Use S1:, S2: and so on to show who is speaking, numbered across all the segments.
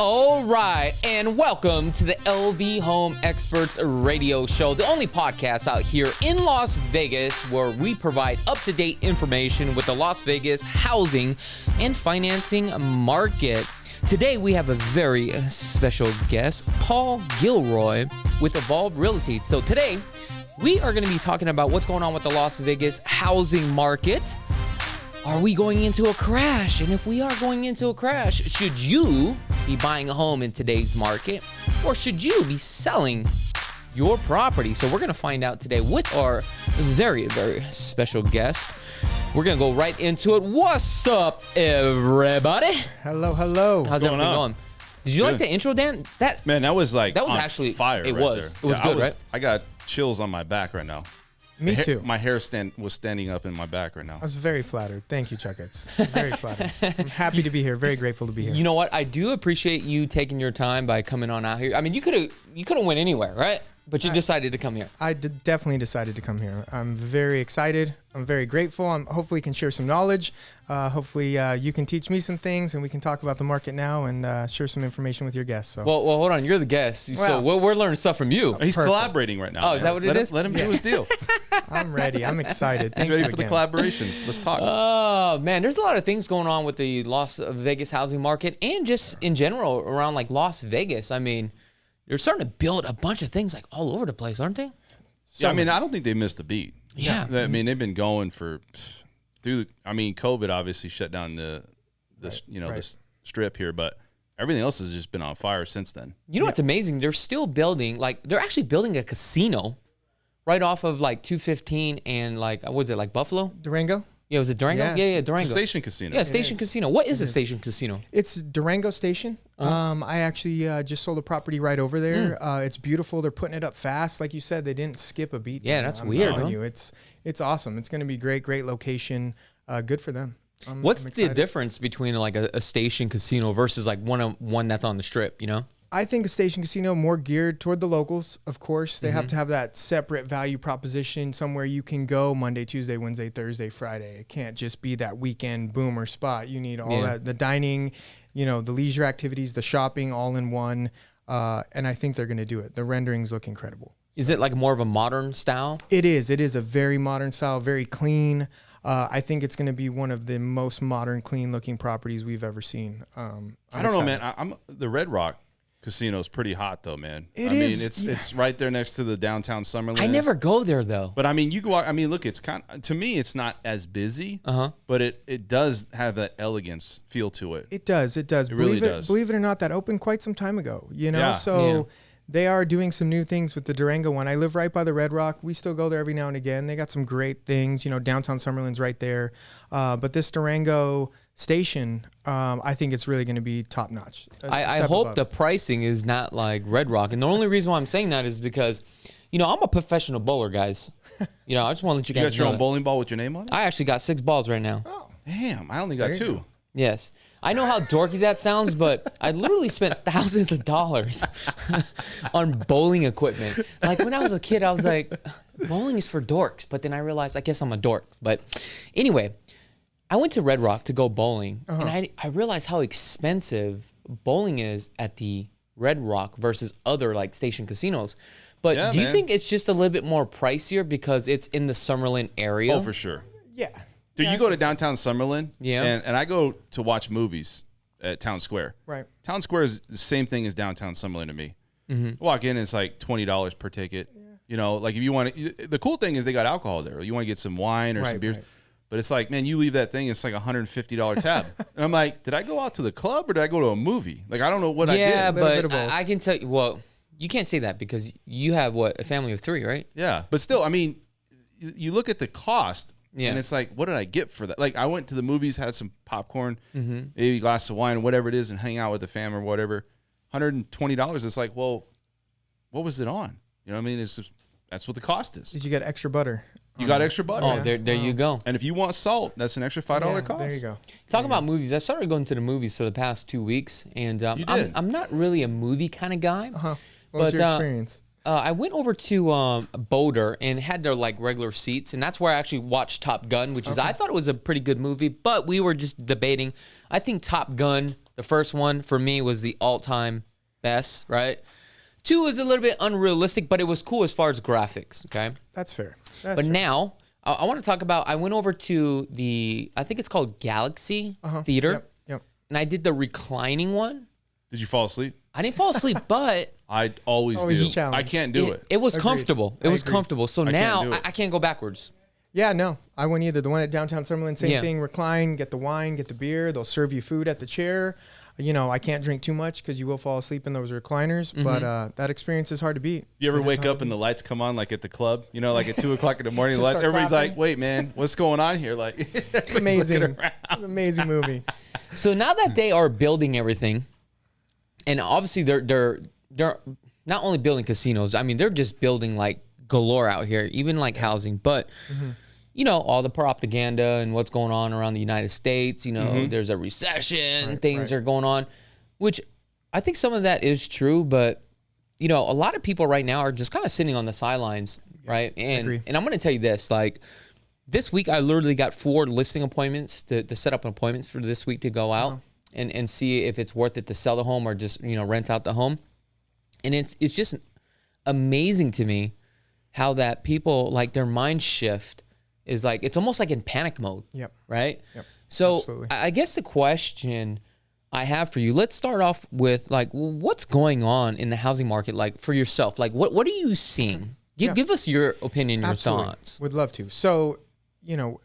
S1: All right, and welcome to the LV Home Experts Radio Show, the only podcast out here in Las Vegas where we provide up-to-date information with the Las Vegas housing and financing market. Today, we have a very special guest, Paul Gilroy with Evolve Realty. So today, we are going to be talking about what's going on with the Las Vegas housing market. Are we going into a crash? And if we are going into a crash, should you be buying a home in today's market, or should you be selling your property? So we're going to find out today with our very, very special guest. We're going to go right into it. What's up, everybody?
S2: Hello, hello.
S1: How's everything going? Did you like the intro, Dan? That
S3: was like
S1: that was actually
S3: fire.
S1: It was. It was good, right?
S3: I got chills on my back right now.
S2: Me too.
S3: My hair was standing up in my back right now.
S2: I was very flattered. Thank you, Chakits. Very flattered. I'm happy to be here. Very grateful to be here.
S1: You know what? I do appreciate you taking your time by coming on out here. I mean, you could have went anywhere, right? But you decided to come here.
S2: I definitely decided to come here. I'm very excited. I'm very grateful. I'm hopefully can share some knowledge. Hopefully you can teach me some things, and we can talk about the market now and share some information with your guests. So.
S1: Well, hold on. You're the guest, so we're learning stuff from you.
S3: He's collaborating right now.
S1: Oh, is that what it is?
S3: Let him do his deal.
S2: I'm ready. I'm excited.
S3: He's ready for the collaboration. Let's talk.
S1: Oh, man. There's a lot of things going on with the Las Vegas housing market and just in general around like Las Vegas. I mean, they're starting to build a bunch of things like all over the place, aren't they?
S3: Yeah, I mean, I don't think they missed a beat.
S1: Yeah.
S3: I mean, they've been going COVID obviously shut down the strip here, but everything else has just been on fire since then.
S1: You know what's amazing? They're still building, they're actually building a casino right off of like 215 and what was it, like Buffalo?
S2: Durango?
S1: Yeah, was it Durango? Yeah, Durango.
S3: It's a station casino.
S1: Yeah, station casino. What is a station casino?
S2: It's Durango Station. I actually just sold a property right over there. It's beautiful. They're putting it up fast. Like you said, they didn't skip a beat.
S1: Yeah, that's weird,
S2: telling you, it's awesome. It's going to be great location. Good for them.
S1: What's the difference between like a station casino versus like one that's on the strip, you know?
S2: I think a station casino more geared toward the locals, of course. They have to have that separate value proposition, somewhere you can go Monday, Tuesday, Wednesday, Thursday, Friday. It can't just be that weekend boomer spot. You need all that, the dining, the leisure activities, the shopping all in one. And I think they're going to do it. The renderings look incredible.
S1: Is it like more of a modern style?
S2: It is. It is a very modern style, very clean. I think it's going to be one of the most modern, clean looking properties we've ever seen.
S3: I don't know, man. The Red Rock Casino is pretty hot though, man.
S2: It is.
S3: It's right there next to the downtown SUMMERLIN.
S1: I never go there though.
S3: But I mean, you go out. I mean, look, it's to me, it's not as busy. But it does have that elegance feel to it.
S2: It does. It does.
S3: Really does.
S2: Believe it or not, that opened quite some time ago. So they are doing some new things with the Durango one. I live right by the Red Rock. We still go there every now and again. They got some great things. Downtown SUMMERLIN's right there. But this Durango station, I think it's really going to be top notch.
S1: I hope the pricing is not like Red Rock. And the only reason why I'm saying that is because, I'm a professional bowler, guys. You know, I just want to let you
S3: You
S1: guys
S3: got your
S1: know
S3: own
S1: that.
S3: bowling ball with your name on it?
S1: I actually got 6 balls right now.
S2: Oh,
S3: Damn, I only got
S2: There you
S3: 2.
S2: go.
S1: Yes. I know how dorky that sounds, but I literally spent thousands of dollars on bowling equipment. Like when I was a kid, I was like, bowling is for dorks. But then I realized, I guess I'm a dork. But anyway, I went to Red Rock to go bowling, and I realized how expensive bowling is at the Red Rock versus other like station casinos. But
S3: Yeah,
S1: do you
S3: man.
S1: think it's just a little bit more pricier because it's in the SUMMERLIN area?
S3: Oh, for sure.
S2: yeah.
S3: Dude,
S2: Yeah,
S3: you go to downtown Summerlin,
S1: Yeah.
S3: and I go to watch movies at Town Square.
S2: Right.
S3: Town Square is the same thing as downtown Summerlin to me. Walk in, it's like $20 per ticket. You know, like if you want to, the cool thing is they got alcohol there. You want to get some wine or some
S2: Right,
S3: beers.
S2: right.
S3: But it's like, man, you leave that thing, it's like $150 tab. And I'm like, did I go out to the club or did I go to a movie? Like, I don't know what I
S1: Yeah,
S3: did.
S2: Little bit
S1: but
S2: of both.
S1: I can tell you, well, you can't say that because you have what, a family of 3, right?
S3: Yeah. But still, I mean, you look at the cost.
S1: Yeah.
S3: And it's like, what did I get for that? Like, I went to the movies, had some popcorn, maybe a glass of wine, whatever it is, and hang out with the fam or whatever. $120. It's like, well, what was it on? You know what I mean? It's just, that's what the cost is.
S2: Did you get extra butter?
S3: You got extra butter.
S1: Oh, there you go.
S3: And if you want salt, that's an extra $5
S2: Yeah,
S3: cost.
S2: there you go.
S1: Talking about movies, I started going to the movies for the past 2 weeks, and
S3: You did.
S1: I'm not really a movie kind of guy.
S2: What was
S1: But,
S2: your experience?
S1: I went over to Boulder and had their like regular seats, and that's where I actually watched Top Gun, which is I thought it was a pretty good movie, but we were just debating. I think Top Gun, the first one for me, was the all-time best, right? 2 was a little bit unrealistic, but it was cool as far as graphics. Okay,
S2: That's fair.
S1: but now I want to talk about. I went over to the I think it's called Galaxy Theater,
S2: Yep.
S1: and I did the reclining one.
S3: Did you fall asleep?
S1: I didn't fall asleep, but
S3: I always
S2: Always a
S3: do.
S2: challenge.
S3: I can't do it.
S1: it was
S2: Agreed.
S1: comfortable. It
S2: I
S1: was
S2: agree.
S1: comfortable. So
S3: can't
S1: now
S3: do it.
S1: I can't go backwards.
S2: Yeah, no, I wouldn't either. The one at downtown Summerlin, same
S1: Yeah.
S2: thing. Recline, get the wine, get the beer. They'll serve you food at the chair. You know, I can't drink too much because you will fall asleep in those recliners. But that experience is hard to beat.
S3: You ever
S2: It is
S3: wake
S2: hard
S3: up
S2: to
S3: and the lights come on like at the club? You know, like at 2 o'clock in the morning, the
S2: Just
S3: lights.
S2: start
S3: Everybody's
S2: clapping.
S3: like, "Wait, man, what's going on here?" Like,
S2: It's amazing. It's an amazing movie.
S1: So now that they are building everything, and obviously they're not only building casinos. I mean, they're just building like galore out here, even like housing. But you know, all the propaganda and what's going on around the United States. You know, there's a recession, things are going on, which I think some of that is true. But you know, a lot of people right now are just kind of sitting on the sidelines, right?
S2: agree.
S1: And I'm going to tell you this, like. This week, I literally got 4 listing appointments to set up appointments for this week to go out and see if it's worth it to sell the home or just, you know, rent out the home. And it's just amazing to me how that people, like their mind shift is like, it's almost like in panic mode.
S2: Yep.
S1: Right?
S2: Yep.
S1: So
S2: Absolutely.
S1: I guess the question I have for you, let's start off with like, what's going on in the housing market? Like for yourself, like what are you seeing? Give us your opinion, your
S2: Absolutely.
S1: thoughts.
S2: Would love to. So, you know,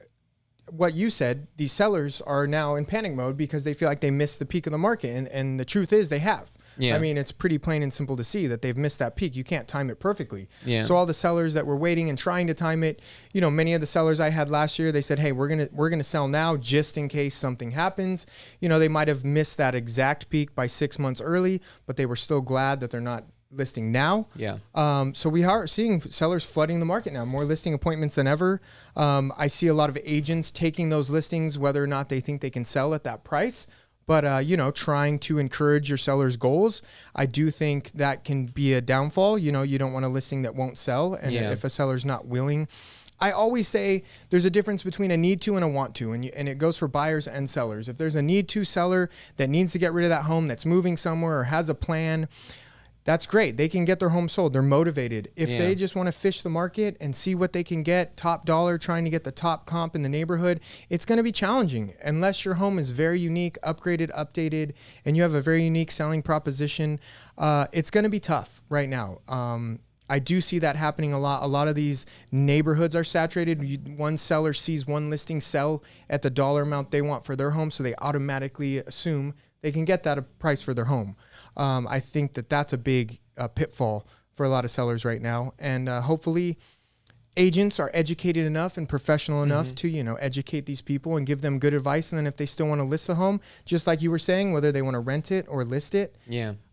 S2: what you said, these sellers are now in panic mode because they feel like they missed the peak of the market. And the truth is they have.
S1: Yeah.
S2: I mean, it's pretty plain and simple to see that they've missed that peak. You can't time it perfectly.
S1: Yeah.
S2: So all the sellers that were waiting and trying to time it, you know, many of the sellers I had last year, they said, hey, we're gonna sell now just in case something happens. You know, they might have missed that exact peak by 6 months early, but they were still glad that they're not listing now.
S1: Yeah.
S2: So we are seeing sellers flooding the market now, more listing appointments than ever. I see a lot of agents taking those listings, whether or not they think they can sell at that price. But, you know, trying to encourage your seller's goals, I do think that can be a downfall. You know, you don't want a listing that won't sell. And if a seller's not willing, I always say there's a difference between a need to and a want to, and it goes for buyers and sellers. If there's a need to seller that needs to get rid of that home, that's moving somewhere or has a plan, that's great. They can get their home sold. They're motivated. If they just want to fish the market and see what they can get, top dollar, trying to get the top comp in the neighborhood, it's going to be challenging unless your home is very unique, upgraded, updated, and you have a very unique selling proposition. It's going to be tough right now. I do see that happening a lot. A lot of these neighborhoods are saturated. One seller sees one listing sell at the dollar amount they want for their home, so they automatically assume they can get that price for their home. I think that that's a big pitfall for a lot of sellers right now. And hopefully agents are educated enough and professional enough to, you know, educate these people and give them good advice. And then if they still want to list the home, just like you were saying, whether they want to rent it or list it,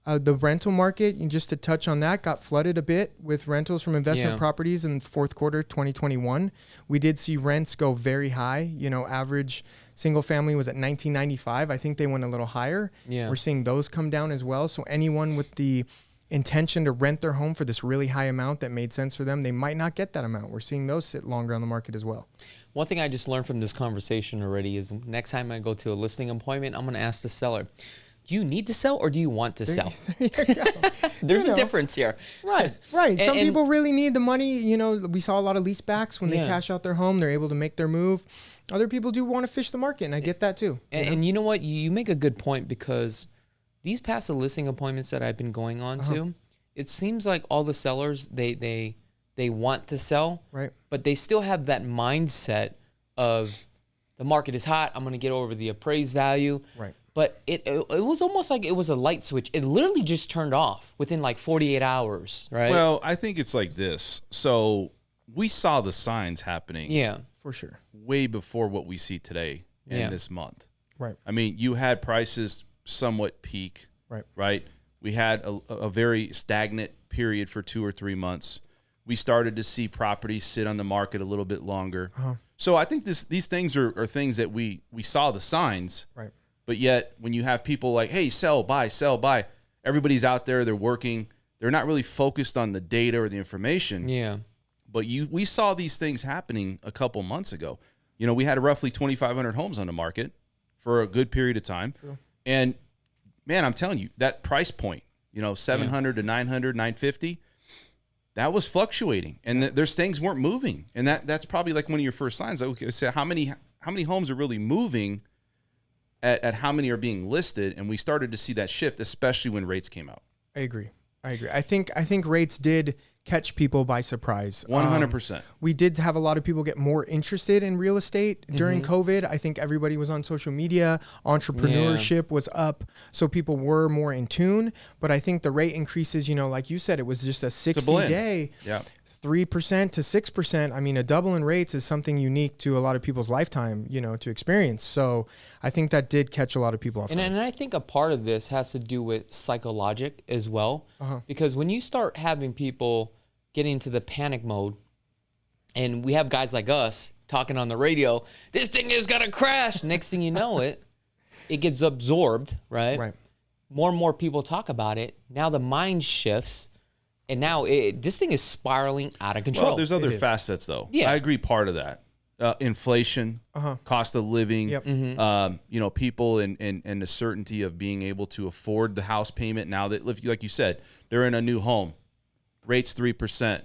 S2: The rental market, and just to touch on that, got flooded a bit with rentals from investment properties in fourth quarter 2021. We did see rents go very high. Average single family was at $19.95. I think they went a little higher.
S1: Yeah.
S2: We're seeing those come down as well. So anyone with the intention to rent their home for this really high amount that made sense for them, they might not get that amount. We're seeing those sit longer on the market as well.
S1: One thing I just learned from this conversation already is next time I go to a listing appointment, I'm going to ask the seller, do you need to sell or do you want to sell? There's a difference here.
S2: Right. Some people really need the money. We saw a lot of leasebacks when they cash out their home, they're able to make their move. Other people do want to fish the market, and I get that too.
S1: And you know what? You make a good point, because these past listing appointments that I've been going on to, it seems like all the sellers, they want to sell,
S2: right?
S1: But they still have that mindset of the market is hot, I'm going to get over the appraised value.
S2: Right.
S1: But it was almost like it was a light switch. It literally just turned off within like 48 hours, right?
S3: Well, I think it's like this. So we saw the signs happening.
S1: Yeah.
S2: For sure.
S3: Way before what we see today in this month.
S2: Right.
S3: I mean, you had prices somewhat peak. Right. We had a very stagnant period for 2 or 3 months. We started to see properties sit on the market a little bit longer. So I think these things are things that we saw the signs.
S2: Right.
S3: But yet, when you have people like, hey, sell, buy, everybody's out there, they're working. They're not really focused on the data or the information.
S1: Yeah.
S3: But we saw these things happening a couple months ago. We had roughly 2,500 homes on the market for a good period of time.
S2: True.
S3: And, man, I'm telling you, that price point, 700 to 900, 950, that was fluctuating. And there's things weren't moving. And that's probably like one of your first signs. Like, okay, so how many homes are really moving at how many are being listed? And we started to see that shift, especially when rates came out.
S2: I agree. I think rates did catch people by surprise.
S3: 100%.
S2: We did have a lot of people get more interested in real estate during COVID. I think everybody was on social media. Entrepreneurship was up, so people were more in tune. But I think the rate increases, like you said, it was just a 60-day.
S3: Yeah.
S2: 3% to 6%. I mean, a double in rates is something unique to a lot of people's lifetime, to experience. So I think that did catch a lot of people off guard.
S1: And I think a part of this has to do with psychologic as well. Because when you start having people get into the panic mode, and we have guys like us talking on the radio, this thing is going to crash. Next thing you know it gets absorbed, right?
S2: Right.
S1: More and more people talk about it. Now the mind shifts. And now this thing is spiraling out of control.
S3: Well, there's other facets, though.
S1: Yeah.
S3: I agree part of that. Inflation, cost of living, people and the certainty of being able to afford the house payment. Now that, like you said, they're in a new home. Rate's 3%.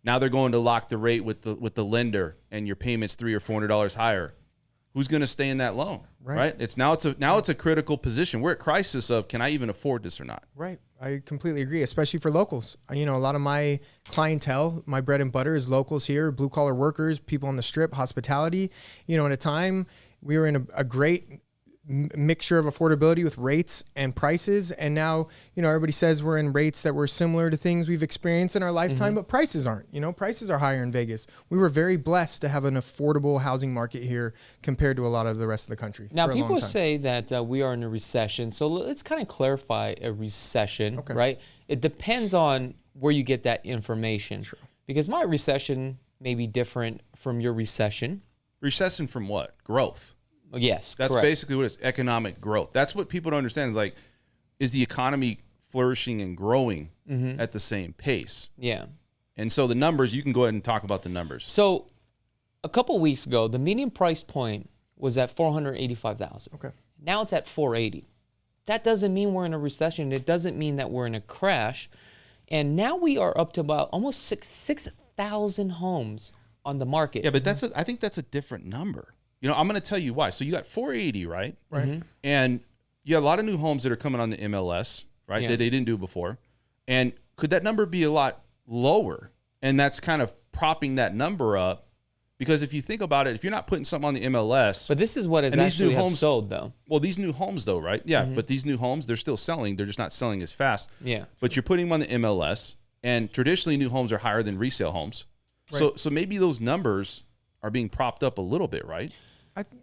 S3: Now they're going to lock the rate with the lender, and your payment's $300 or $400 higher. Who's going to stay in that loan? Right. It's a critical position. We're at crisis of, can I even afford this or not?
S2: Right. I completely agree, especially for locals. A lot of my clientele, my bread and butter is locals here, blue collar workers, people on the strip, hospitality. At a time we were in a great mixture of affordability with rates and prices. And now, everybody says we're in rates that were similar to things we've experienced in our lifetime, but prices aren't. Prices are higher in Vegas. We were very blessed to have an affordable housing market here compared to a lot of the rest of the country.
S1: Now, people say that we are in a recession. So let's kind of clarify a recession, right? It depends on where you get that information.
S2: True.
S3: Because
S1: my recession may be different from your recession.
S3: Recession from what? Growth.
S1: Yes,
S3: that's
S1: correct.
S3: Basically what it is. Economic growth. That's what people don't understand. Is the economy flourishing and growing at the same pace?
S1: Yeah.
S3: And so the numbers, you can go ahead and talk about the numbers.
S1: So a couple weeks ago, the median price point was at $485,000.
S2: Okay.
S1: Now it's at $480,000. That doesn't mean we're in a recession. It doesn't mean that we're in a crash. And now we are up to about almost 6,000 homes on the market.
S3: Yeah, but I think that's a different number. I'm going to tell you why. So you got 480, right?
S2: Right.
S3: And you have a lot of new homes that are coming on the MLS, right? That they didn't do before. And could that number be a lot lower? And that's kind of propping that number up. Because if you think about it, if you're not putting something on the MLS.
S1: But this is what is actually sold, though.
S3: Well, these new homes, though, right? Yeah, but these new homes, they're still selling. They're just not selling as fast.
S1: Yeah.
S3: But you're putting them on the MLS. And traditionally, new homes are higher than resale homes. Right. So maybe those numbers are being propped up a little bit, right?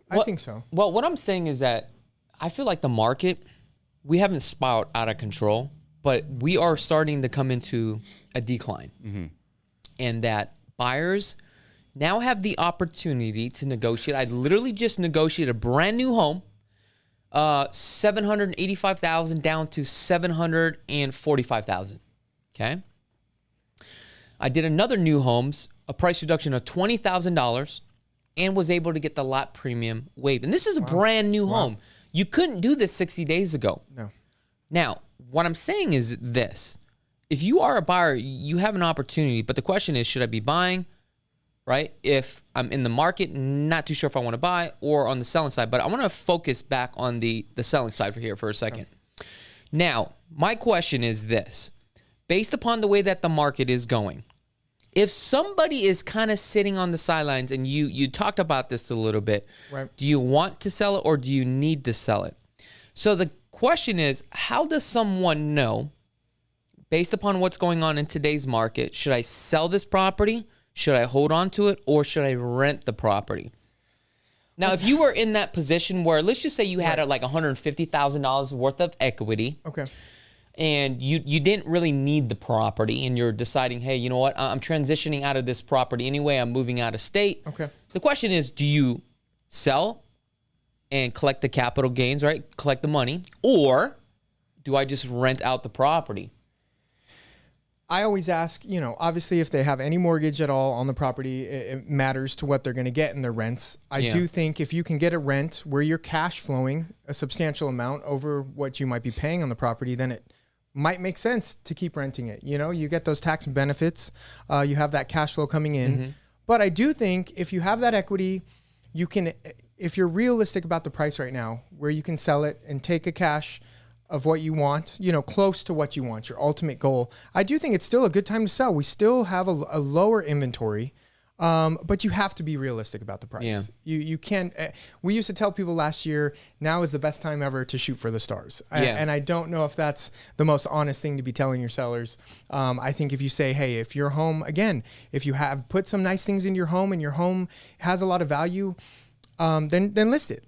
S2: I think so.
S1: Well, what I'm saying is that I feel like the market, we haven't spiraled out of control, but we are starting to come into a decline. And that buyers now have the opportunity to negotiate. I literally just negotiated a brand new home, $785,000 down to $745,000. Okay. I did another new homes, a price reduction of $20,000, and was able to get the lot premium waived. And this is a brand new home. You couldn't do this 60 days ago.
S2: No.
S1: Now, what I'm saying is this. If you are a buyer, you have an opportunity, but the question is, should I be buying, right? If I'm in the market, not too sure if I want to buy, or on the selling side. But I want to focus back on the selling side for a second. Okay. Now, my question is this. Based upon the way that the market is going, if somebody is kind of sitting on the sidelines, and you talked about this a little bit,
S2: right.
S1: Do you want to sell it or do you need to sell it? So the question is, how does someone know, based upon what's going on in today's market, should I sell this property? Should I hold on to it, or should I rent the property? Now, if you were in that position where, let's just say you had like $150,000 worth of equity.
S2: Okay.
S1: And you didn't really need the property, and you're deciding, hey, you know what? I'm transitioning out of this property anyway. I'm moving out of state.
S2: Okay.
S1: The question is, do you sell and collect the capital gains, right? Collect the money, or do I just rent out the property?
S2: I always ask, obviously if they have any mortgage at all on the property, it matters to what they're going to get in their rents. I do think if you can get a rent where you're cash flowing a substantial amount over what you might be paying on the property, then it might make sense to keep renting it. You get those tax benefits, you have that cash flow coming in. But I do think if you have that equity, you can, if you're realistic about the price right now, where you can sell it and take a cash of what you want, close to what you want, your ultimate goal. I do think it's still a good time to sell. We still have a lower inventory, but you have to be realistic about the price.
S1: Yeah.
S2: You can't, we used to tell people last year, now is the best time ever to shoot for the stars. And I don't know if that's the most honest thing to be telling your sellers. I think if you say, hey, if your home, again, if you have put some nice things in your home and your home has a lot of value, then list it.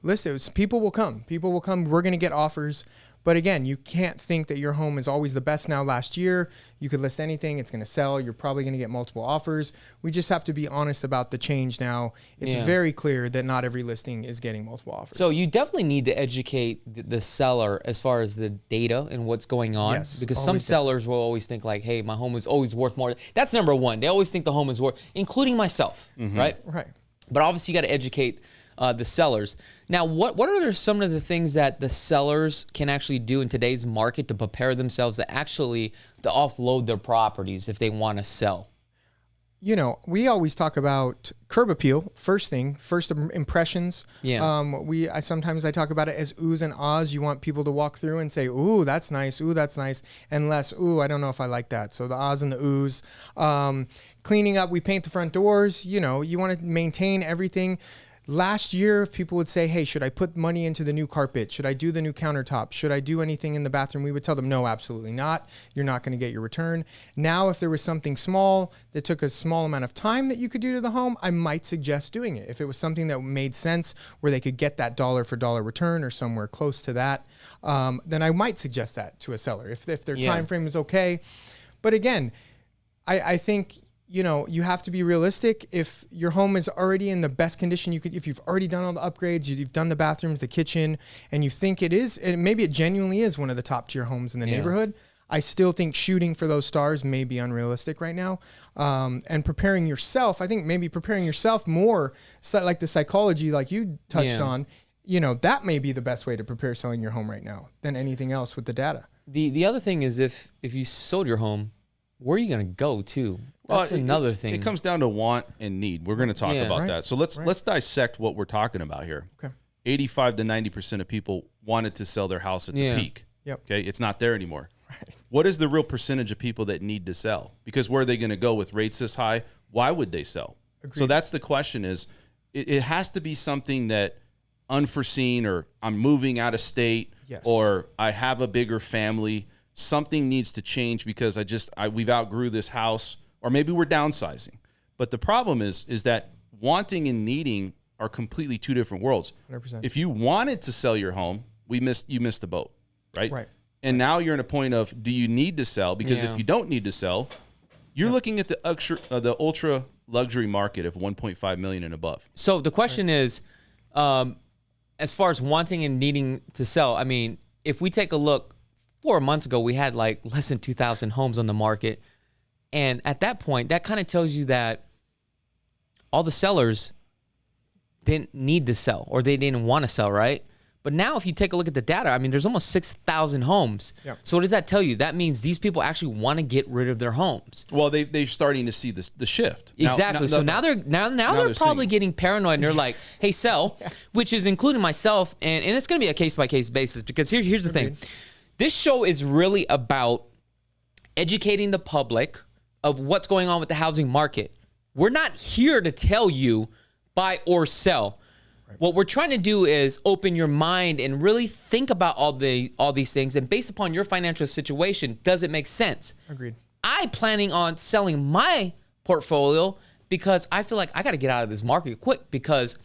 S2: People will come. We're going to get offers. But again, you can't think that your home is always the best now. Last year, you could list anything. It's going to sell. You're probably going to get multiple offers. We just have to be honest about the change now. It's very clear that not every listing is getting multiple offers.
S1: So you definitely need to educate the seller as far as the data and what's going on.
S2: Yes,
S1: because some sellers will always think like, hey, my home is always worth more. That's number one. They always think the home is worth, including myself, right?
S2: Right.
S1: But obviously you got to educate the sellers. Now, what are some of the things that the sellers can actually do in today's market to prepare themselves to offload their properties if they want to sell?
S2: We always talk about curb appeal. First impressions.
S1: Yeah.
S2: Sometimes I talk about it as oohs and ahs. You want people to walk through and say, ooh, that's nice. Ooh, that's nice. And less, ooh, I don't know if I like that. So the ahs and the oohs. Cleaning up, we paint the front doors. You want to maintain everything. Last year, if people would say, hey, should I put money into the new carpet? Should I do the new countertop? Should I do anything in the bathroom? We would tell them, no, absolutely not. You're not going to get your return. Now, if there was something small that took a small amount of time that you could do to the home, I might suggest doing it. If it was something that made sense where they could get that dollar for dollar return or somewhere close to that, then I might suggest that to a seller if their time frame is okay. But again, I think you have to be realistic. If your home is already in the best condition if you've already done all the upgrades, you've done the bathrooms, the kitchen, and you think it is, and maybe it genuinely is one of the top tier homes in the neighborhood, I still think shooting for those stars may be unrealistic right now. And preparing yourself, I think maybe preparing yourself more, like the psychology, like you touched on, that may be the best way to prepare selling your home right now than anything else with the data.
S1: The other thing is if you sold your home, where are you going to go to? That's another thing.
S3: It comes down to want and need. We're going to talk about that. So let's dissect what we're talking about here.
S2: Okay.
S3: 85 to 90% of people wanted to sell their house at the peak.
S2: Yep.
S3: Okay. It's not there anymore.
S2: Right.
S3: What is the real percentage of people that need to sell? Because where are they going to go with rates this high? Why would they sell?
S2: Agreed.
S3: So that's the question is, it has to be something that unforeseen, or I'm moving out of state, or I have a bigger family. Something needs to change because we've outgrew this house, or maybe we're downsizing. But the problem is that wanting and needing are completely two different worlds.
S2: 100%.
S3: If you wanted to sell your home, you missed the boat, right?
S2: Right.
S3: And now you're in a point of, do you need to sell? Because if you don't need to sell, you're looking at the ultra luxury market of 1.5 million and above.
S1: So the question is, as far as wanting and needing to sell, I mean, if we take a look, 4 months ago, we had like less than 2,000 homes on the market. And at that point, that kind of tells you that all the sellers didn't need to sell or they didn't want to sell, right? But now if you take a look at the data, I mean, there's almost 6,000 homes. Yeah. So what does that tell you? That means these people actually want to get rid of their homes.
S3: Well, they're starting to see the shift.
S1: Exactly. Now they're probably getting paranoid and they're like, hey, sell, which is including myself. And it's going to be a case-by-case basis because here's the thing. This show is really about educating the public of what's going on with the housing market. We're not here to tell you buy or sell. Right. What we're trying to do is open your mind and really think about all these things. And based upon your financial situation, does it make sense?
S2: Agreed.
S1: I'm planning on selling my portfolio because I feel like I got to get out of this market quick because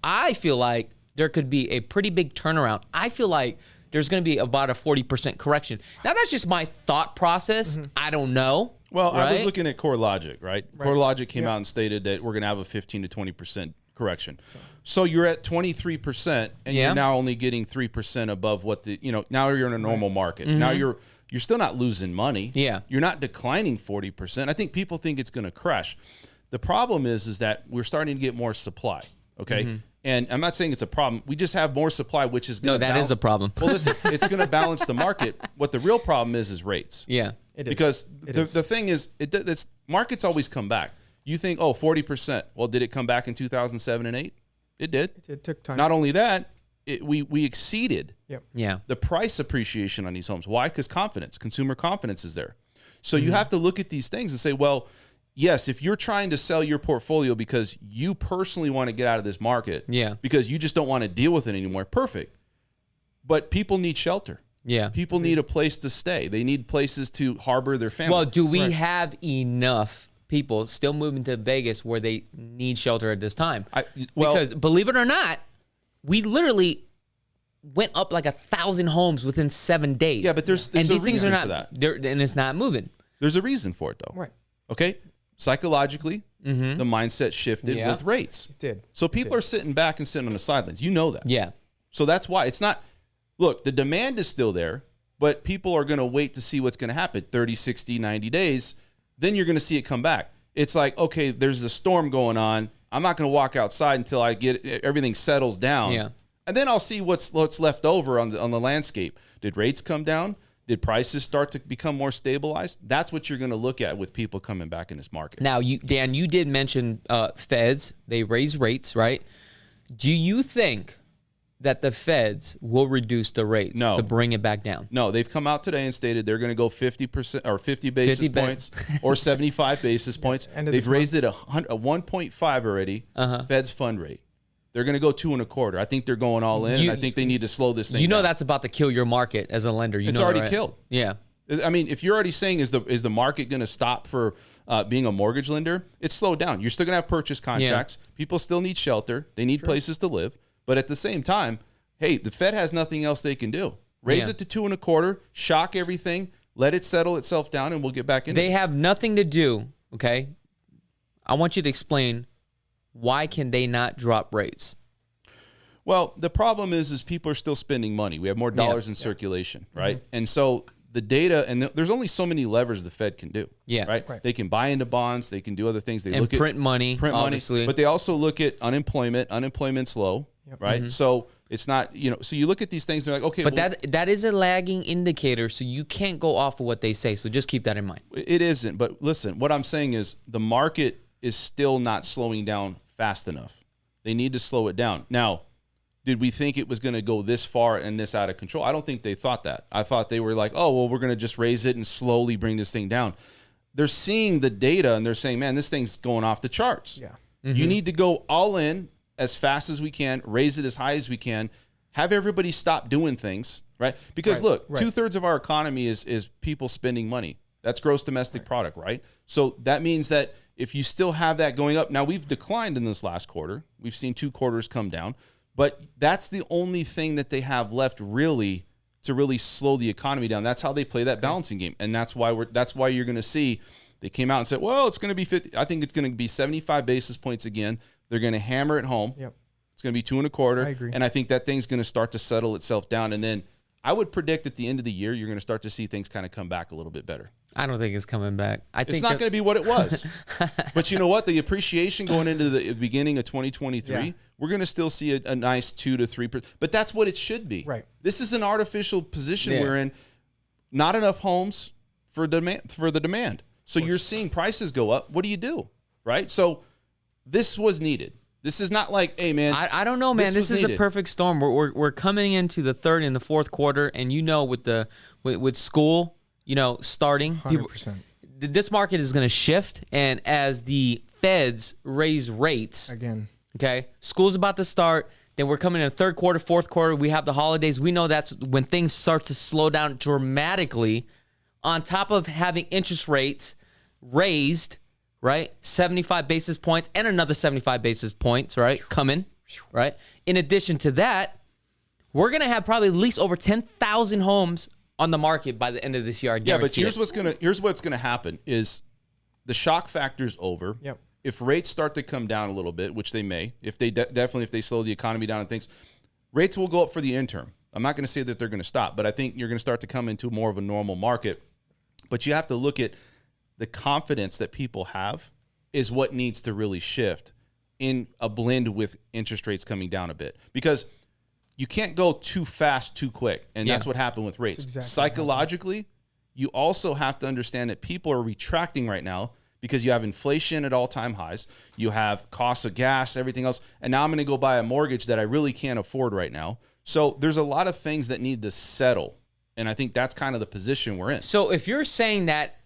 S1: I feel like there could be a pretty big turnaround. I feel like there's going to be about a 40% correction. Now, that's just my thought process. I don't know.
S3: Well, right? I was looking at CoreLogic, right? CoreLogic came out and stated that we're going to have a 15 to 20% correction. So you're at 23% and you're now only getting 3% above what now you're in a normal market. Now you're still not losing money. Yeah. You're not declining 40%. I think people think it's going to crash. The problem is that we're starting to get more supply, okay? And I'm not saying it's a problem. We just have more supply, which is going to
S1: is a problem.
S3: Well, listen, it's going to balance the market. What the real problem is rates.
S1: Yeah.
S2: It is.
S3: Because the thing is, it's markets always come back. You think, 40%. Well, did it come back in 2007 and 8? It did.
S2: It took time.
S3: Not only that, we exceeded
S1: the
S3: price appreciation on these homes. Why? Because consumer confidence is there. So you have to look at these things and say, well, yes, if you're trying to sell your portfolio because you personally want to get out of this market, because you just don't want to deal with it anymore, perfect. But people need shelter.
S1: Yeah.
S3: People need a place to stay. They need places to harbor their family.
S1: Well, do we have enough people still moving to Vegas where they need shelter at this time? Because believe it or not, we literally went up like 1,000 homes within 7 days.
S3: Yeah, but there's
S1: and
S3: a
S1: these things are
S3: reason
S1: not,
S3: for that.
S1: And it's not moving.
S3: There's a reason for it, though.
S2: Right.
S3: Okay? Psychologically, the mindset shifted with rates.
S2: It did.
S3: So people are sitting back and sitting on the sidelines. You know that.
S1: Yeah.
S3: So that's why it's not, look, the demand is still there, but people are going to wait to see what's going to happen 30, 60, 90 days. Then you're going to see it come back. It's like, okay, there's a storm going on. I'm not going to walk outside until I get everything settles down.
S1: Yeah.
S3: And then I'll see what's left over on the landscape. Did rates come down? Did prices start to become more stabilized? That's what you're going to look at with people coming back in this market.
S1: Now, Dan, you did mention feds. They raise rates, right? Do you think that the feds will reduce the rates to bring it back down?
S3: No, they've come out today and stated they're going to go 50% or 50 basis points or 75 basis points. They've raised it a 1.5 already. Fed's fund rate. They're going to go 2.25. I think they're going all in. And I think they need to slow this thing down.
S1: You know that's about to kill your market as a lender.
S3: It's already killed.
S1: Yeah.
S3: I mean, if you're already saying is the market going to stop for being a mortgage lender, it's slowed down. You're still going to have purchase contracts. Yeah. People still need shelter. They need places to live. But at the same time, hey, the Fed has nothing else they can do. Raise it to 2.25, shock everything, let it settle itself down, and we'll get back in.
S1: They have nothing to do, okay? I want you to explain, why can they not drop rates?
S3: Well, the problem is people are still spending money. We have more dollars in circulation, right? And so the data, and there's only so many levers the Fed can do.
S1: Yeah.
S3: Right? They can buy into bonds. They can do other things. They look
S1: print
S3: at
S1: money, obviously.
S3: But they also look at unemployment. Unemployment's low, right? So it's not, so you look at these things and they're like, okay.
S1: But that is a lagging indicator, so you can't go off of what they say. So just keep that in mind.
S3: It isn't. But listen, what I'm saying is the market is still not slowing down fast enough. They need to slow it down. Now, did we think it was going to go this far and this out of control? I don't think they thought that. I thought they were like, oh, well, we're going to just raise it and slowly bring this thing down. They're seeing the data and they're saying, man, this thing's going off the charts. Yeah. You need to go all in as fast as we can, raise it as high as we can, have everybody stop doing things, right? Because look, 2/3 of our economy is people spending money. That's gross domestic product, right? So that means that if you still have that going up, now we've declined in this last quarter. We've seen 2 quarters come down. But that's the only thing that they have left really to really slow the economy down. That's how they play that balancing game. And that's why you're going to see they came out and said, well, it's going to be 50. I think it's going to be 75 basis points again. They're going to hammer it home.
S2: Yep.
S3: It's going to be 2.25.
S2: I agree.
S3: And I think that thing's going to start to settle itself down. And then I would predict at the end of the year, you're going to start to see things kind of come back a little bit better.
S1: I don't think it's coming back. I think
S3: it's not going to be what it was. But you know what? The appreciation going into the beginning of 2023, we're going to still see a nice 2 to 3%. But that's what it should be.
S2: Right.
S3: This is an artificial position we're in. Not enough homes for the demand. So you're seeing prices go up. What do? Right? So this was needed. This is not like, hey, man.
S1: I don't know, man. This is a perfect storm. We're coming into the third and the fourth quarter, and with school, starting,
S2: 100%.
S1: This market is going to shift, and as the feds raise rates
S2: again,
S1: okay, school's about to start. Then we're coming in the third quarter, fourth quarter. We have the holidays. We know that's when things start to slow down dramatically. On top of having interest rates raised, right, 75 basis points and another 75 basis points, right, coming, right. In addition to that, we're gonna have probably at least over 10,000 homes on the market by the end of this year. I guarantee.
S3: Yeah, but here's what's gonna happen is the shock factor's over.
S2: Yep.
S3: If rates start to come down a little bit, which they may, if they definitely if they slow the economy down and things, rates will go up for the interim. I'm not going to say that they're going to stop, but I think you're going to start to come into more of a normal market. But you have to look at the confidence that people have is what needs to really shift in a blend with interest rates coming down a bit, because you can't go too fast, too quick. And that's what happened with rates. Exactly. Psychologically, you also have to understand that people are retracting right now because you have inflation at all-time highs. You have costs of gas, everything else. And now I'm going to go buy a mortgage that I really can't afford right now. So there's a lot of things that need to settle. And I think that's kind of the position we're in.
S1: So if you're saying that,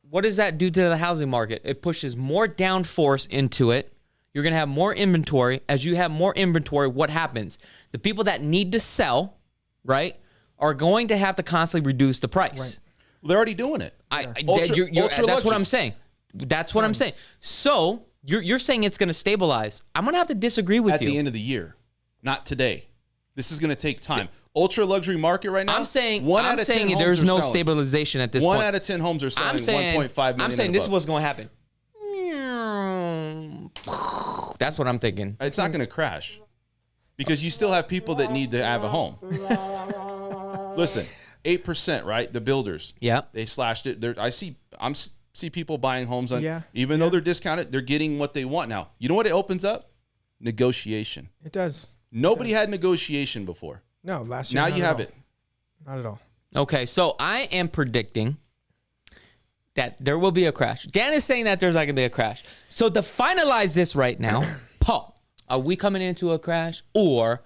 S1: what does that do to the housing market? It pushes more downforce into it. You're going to have more inventory. As you have more inventory, what happens? The people that need to sell, right, are going to have to constantly reduce the price.
S3: Right. Well, they're already doing it.
S1: That's what I'm saying. That's what I'm saying. So you're saying it's going to stabilize. I'm going to have to disagree with you.
S3: At the end of the year, not today. This is going to take time. Ultra luxury market right now.
S1: I'm saying there's no stabilization at this point.
S3: 1 out of 10 homes are selling 1.5 million.
S1: I'm saying this is what's going to happen. That's what I'm thinking.
S3: It's not going to crash because you still have people that need to have a home. Listen, 8%, right? The builders.
S1: Yeah.
S3: They slashed it. I see people buying homes on, even though they're discounted, they're getting what they want now. You know what it opens up? Negotiation.
S2: It does.
S3: Nobody had negotiation before.
S2: No, last year.
S3: Now you have it.
S2: Not at all.
S1: Okay, so I am predicting that there will be a crash. Dan is saying that there's not going to be a crash. So to finalize this right now, Paul, are we coming into a crash or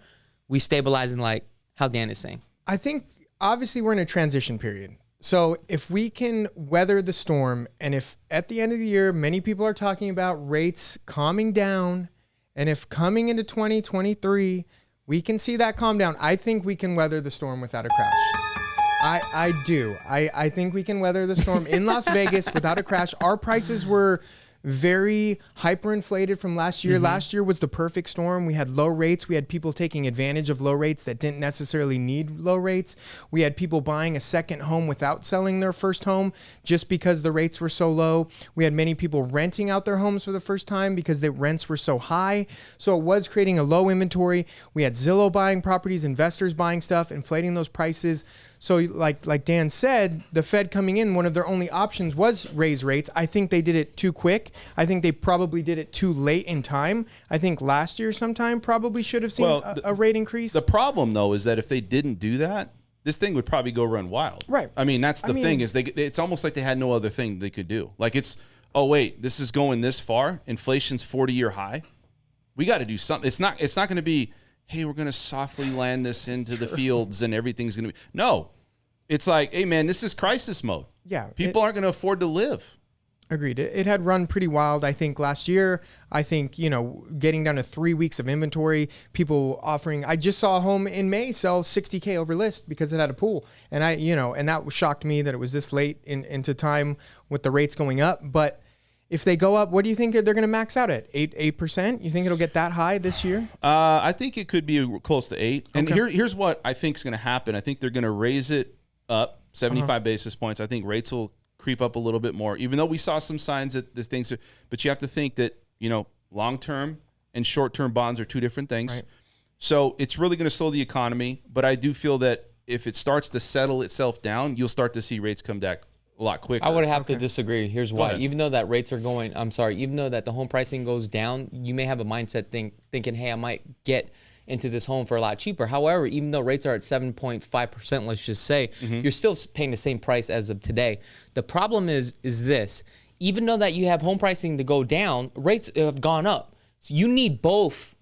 S1: we stabilizing like how Dan is saying?
S2: I think obviously we're in a transition period. So if we can weather the storm, and if at the end of the year, many people are talking about rates calming down, and if coming into 2023, we can see that calm down, I think we can weather the storm without a crash. I do. I think we can weather the storm in Las Vegas without a crash. Our prices were very hyperinflated from last year. Mm-hmm. Last year was the perfect storm. We had low rates. We had people taking advantage of low rates that didn't necessarily need low rates. We had people buying a second home without selling their first home just because the rates were so low. We had many people renting out their homes for the first time because the rents were so high. So it was creating a low inventory. We had Zillow buying properties, investors buying stuff, inflating those prices. So like Dan said, the Fed coming in, one of their only options was raise rates. I think they did it too quick. I think they probably did it too late in time. I think last year sometime probably should have seen a rate increase.
S3: The problem, though, is that if they didn't do that, this thing would probably go run wild.
S2: Right.
S3: I mean, that's the thing is it's almost like they had no other thing they could do. Like it's, oh, wait, this is going this far. Inflation's 40-year high. We got to do something. It's not going to be, hey, we're going to softly land this into the fields and everything's going to be. No, it's like, hey, man, this is crisis mode.
S2: Yeah.
S3: People aren't going to afford to live.
S2: Agreed. It had run pretty wild, I think, last year. I think, getting down to 3 weeks of inventory, people offering, I just saw a home in May sell $60K over list because it had a pool. And and that shocked me that it was this late into time with the rates going up. But If they go up, what do you think they're going to max out at? 8%? You think it'll get that high this year?
S3: I think it could be close to 8. And
S2: Okay.
S3: here's what I think is going to happen. I think they're going to raise it up 75 basis points. I think rates will creep up a little bit more, even though we saw some signs that this thing's. But you have to think that, long-term and short-term bonds are two different things.
S2: Right.
S3: So it's really going to slow the economy. But I do feel that if it starts to settle itself down, you'll start to see rates come back a lot quicker.
S1: I would have to disagree. Here's why.
S3: ahead.
S1: Even though that rates are going, even though that the home pricing goes down, you may have a mindset thinking, hey, I might get into this home for a lot cheaper. However, even though rates are at 7.5%, let's just say, you're still paying the same price as of today. The problem is this. Even though that you have home pricing to go down, rates have gone up. So you need both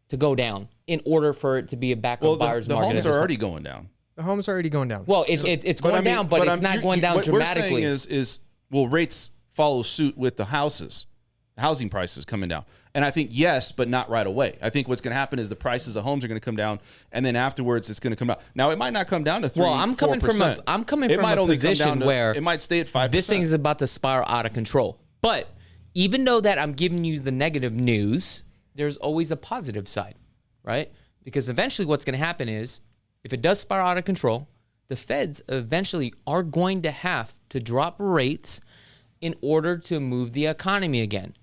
S1: to go down in order for it to be a backup buyer's
S3: the
S1: market.
S3: homes are already going down.
S2: The home's already going down.
S1: Well, it's going down, but it's not going down dramatically.
S3: What we're saying will rates follow suit with the houses, the housing prices coming down? And I think yes, but not right away. I think what's going to happen is the prices of homes are going to come down, and then afterwards it's going to come down. Now it might not come down to 3%.
S1: Well, I'm coming from a position where
S3: it might stay at 5%.
S1: this thing's about to spiral out of control. But even though that I'm giving you the negative news, there's always a positive side, right? Because eventually what's going to happen is if it does spiral out of control, the feds eventually are going to have to drop rates in order to move the economy again.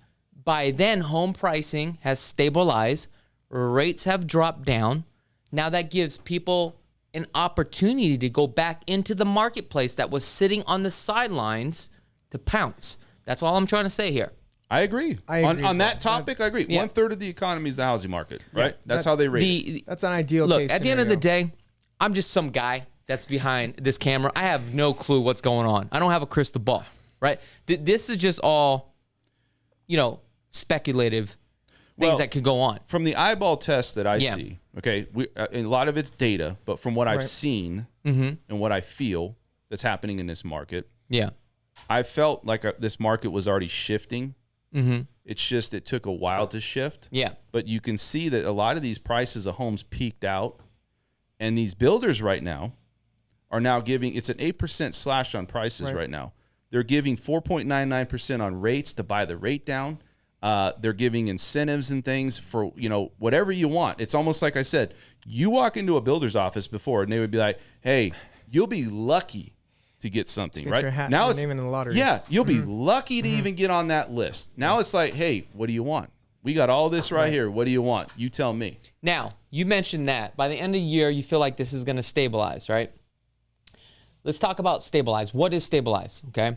S1: By then, home pricing has stabilized, rates have dropped down. Now that gives people an opportunity to go back into the marketplace that was sitting on the sidelines to pounce. That's all I'm trying to say here.
S3: I agree. On that topic, I agree.
S1: Yeah.
S3: 1/3 of the economy is the housing market, right? That's how they rate it.
S2: That's an ideal
S1: Look,
S2: case
S1: at the end of the
S2: scenario.
S1: day, I'm just some guy that's behind this camera. I have no clue what's going on. I don't have a crystal ball, right? This is just all, speculative things that could go on.
S3: From the eyeball test that I see, okay, and a lot of it's data, but from what I've seen and what I feel that's happening in this market,
S1: Yeah.
S3: I felt like this market was already shifting.
S1: Mm-hmm.
S3: It's just it took a while to shift.
S1: Yeah.
S3: But you can see that a lot of these prices of homes peaked out, and these builders right now are now giving, it's an 8% slash on prices right now. They're giving 4.99% on rates to buy the rate down. They're giving incentives and things for, whatever you want. It's almost like I said, you walk into a builder's office before and they would be like, hey, you'll be lucky to get something,
S2: Get
S3: right?
S2: your hat
S3: Now
S2: and
S3: it's
S2: name in the lottery.
S3: Yeah, you'll be lucky to even get on that list. Now it's like, hey, what do you want? We got all this right here. What do you want? You tell me.
S1: Now, you mentioned that by the end of the year, you feel like this is going to stabilize, right? Let's talk about stabilize. What is stabilize? Okay.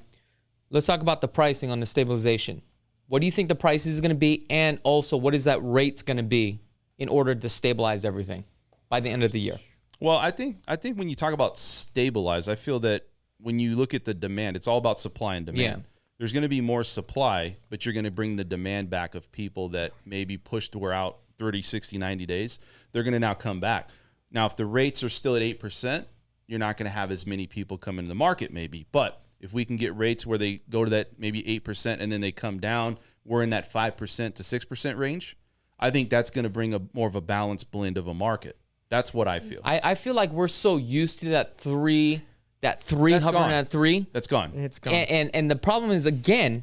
S1: Let's talk about the pricing on the stabilization. What do you think the price is going to be? And also, what is that rate going to be in order to stabilize everything by the end of the year?
S3: Well, I think when you talk about stabilize, I feel that when you look at the demand, it's all about supply and demand.
S1: Yeah.
S3: There's going to be more supply, but you're going to bring the demand back of people that maybe pushed were out 30, 60, 90 days. They're going to now come back. Now, if the rates are still at 8%, you're not going to have as many people come into the market maybe. But if we can get rates where they go to that maybe 8% and then they come down, we're in that 5% to 6% range, I think that's going to bring more of a balanced blend of a market. That's what I feel.
S1: I feel like we're so used to that three hovering at 3.
S3: That's gone.
S2: It's gone.
S1: And the problem is, again,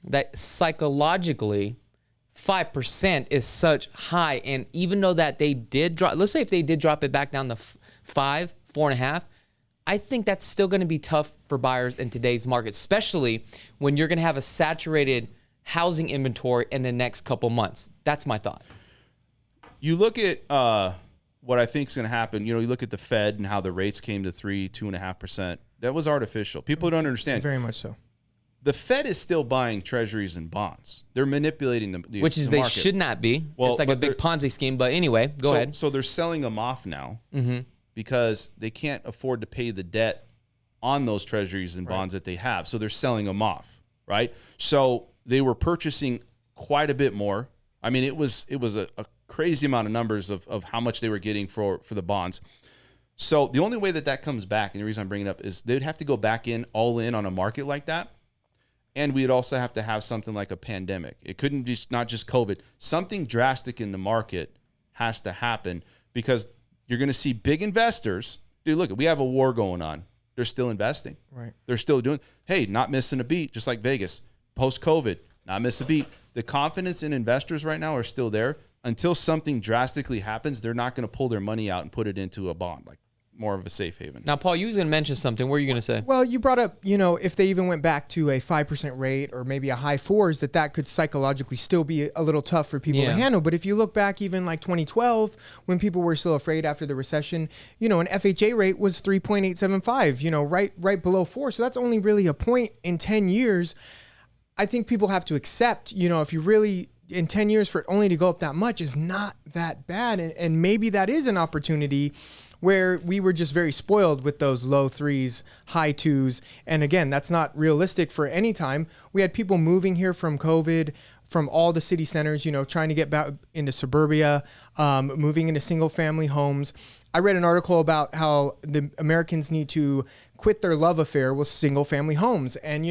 S1: that psychologically, 5% is such high. And even though that they did drop, let's say if they did drop it back down to 5, 4.5, I think that's still going to be tough for buyers in today's market, especially when you're going to have a saturated housing inventory in the next couple months. That's my thought.
S3: You look at what I think is going to happen. You look at the Fed and how the rates came to 2.5%. That was artificial. People don't understand.
S2: Very much so.
S3: The Fed is still buying treasuries and bonds. They're manipulating the
S1: Which is
S3: the
S1: they
S3: market.
S1: should not be.
S3: Well,
S1: it's like a
S3: but
S1: big Ponzi scheme. But anyway, go ahead.
S3: So they're selling them off now because they can't afford to pay the debt on those treasuries and bonds that they have. So they're selling them off, right? So they were purchasing quite a bit more. I mean, it was a crazy amount of numbers of how much they were getting for the bonds. So the only way that comes back, and the reason I'm bringing it up, is they'd have to go back all in on a market like that. And we'd also have to have something like a pandemic. It couldn't be not just COVID. Something drastic in the market has to happen because you're going to see big investors. Dude, look, we have a war going on. They're still investing.
S2: Right.
S3: They're still doing, hey, not missing a beat, just like Vegas. Post-COVID, not miss a beat. The confidence in investors right now are still there. Until something drastically happens, they're not going to pull their money out and put it into a bond, like more of a safe haven.
S1: Now, Paul, you was going to mention something. What are you going to say?
S2: Well, you brought up, if they even went back to a 5% rate or maybe a high 4s, that could psychologically still be a little tough for people to handle. But if you look back even like 2012, when people were still afraid after the recession, an FHA rate was 3.875, right below 4. So that's only really a point in 10 years. I think people have to accept, if you really, in 10 years for it only to go up that much is not that bad. And maybe that is an opportunity where we were just very spoiled with those low 3s, high 2s. And again, that's not realistic for any time. We had people moving here from COVID, from all the city centers, trying to get back into suburbia, moving into single family homes. I read an article about how the Americans need to quit their love affair with single family homes. And,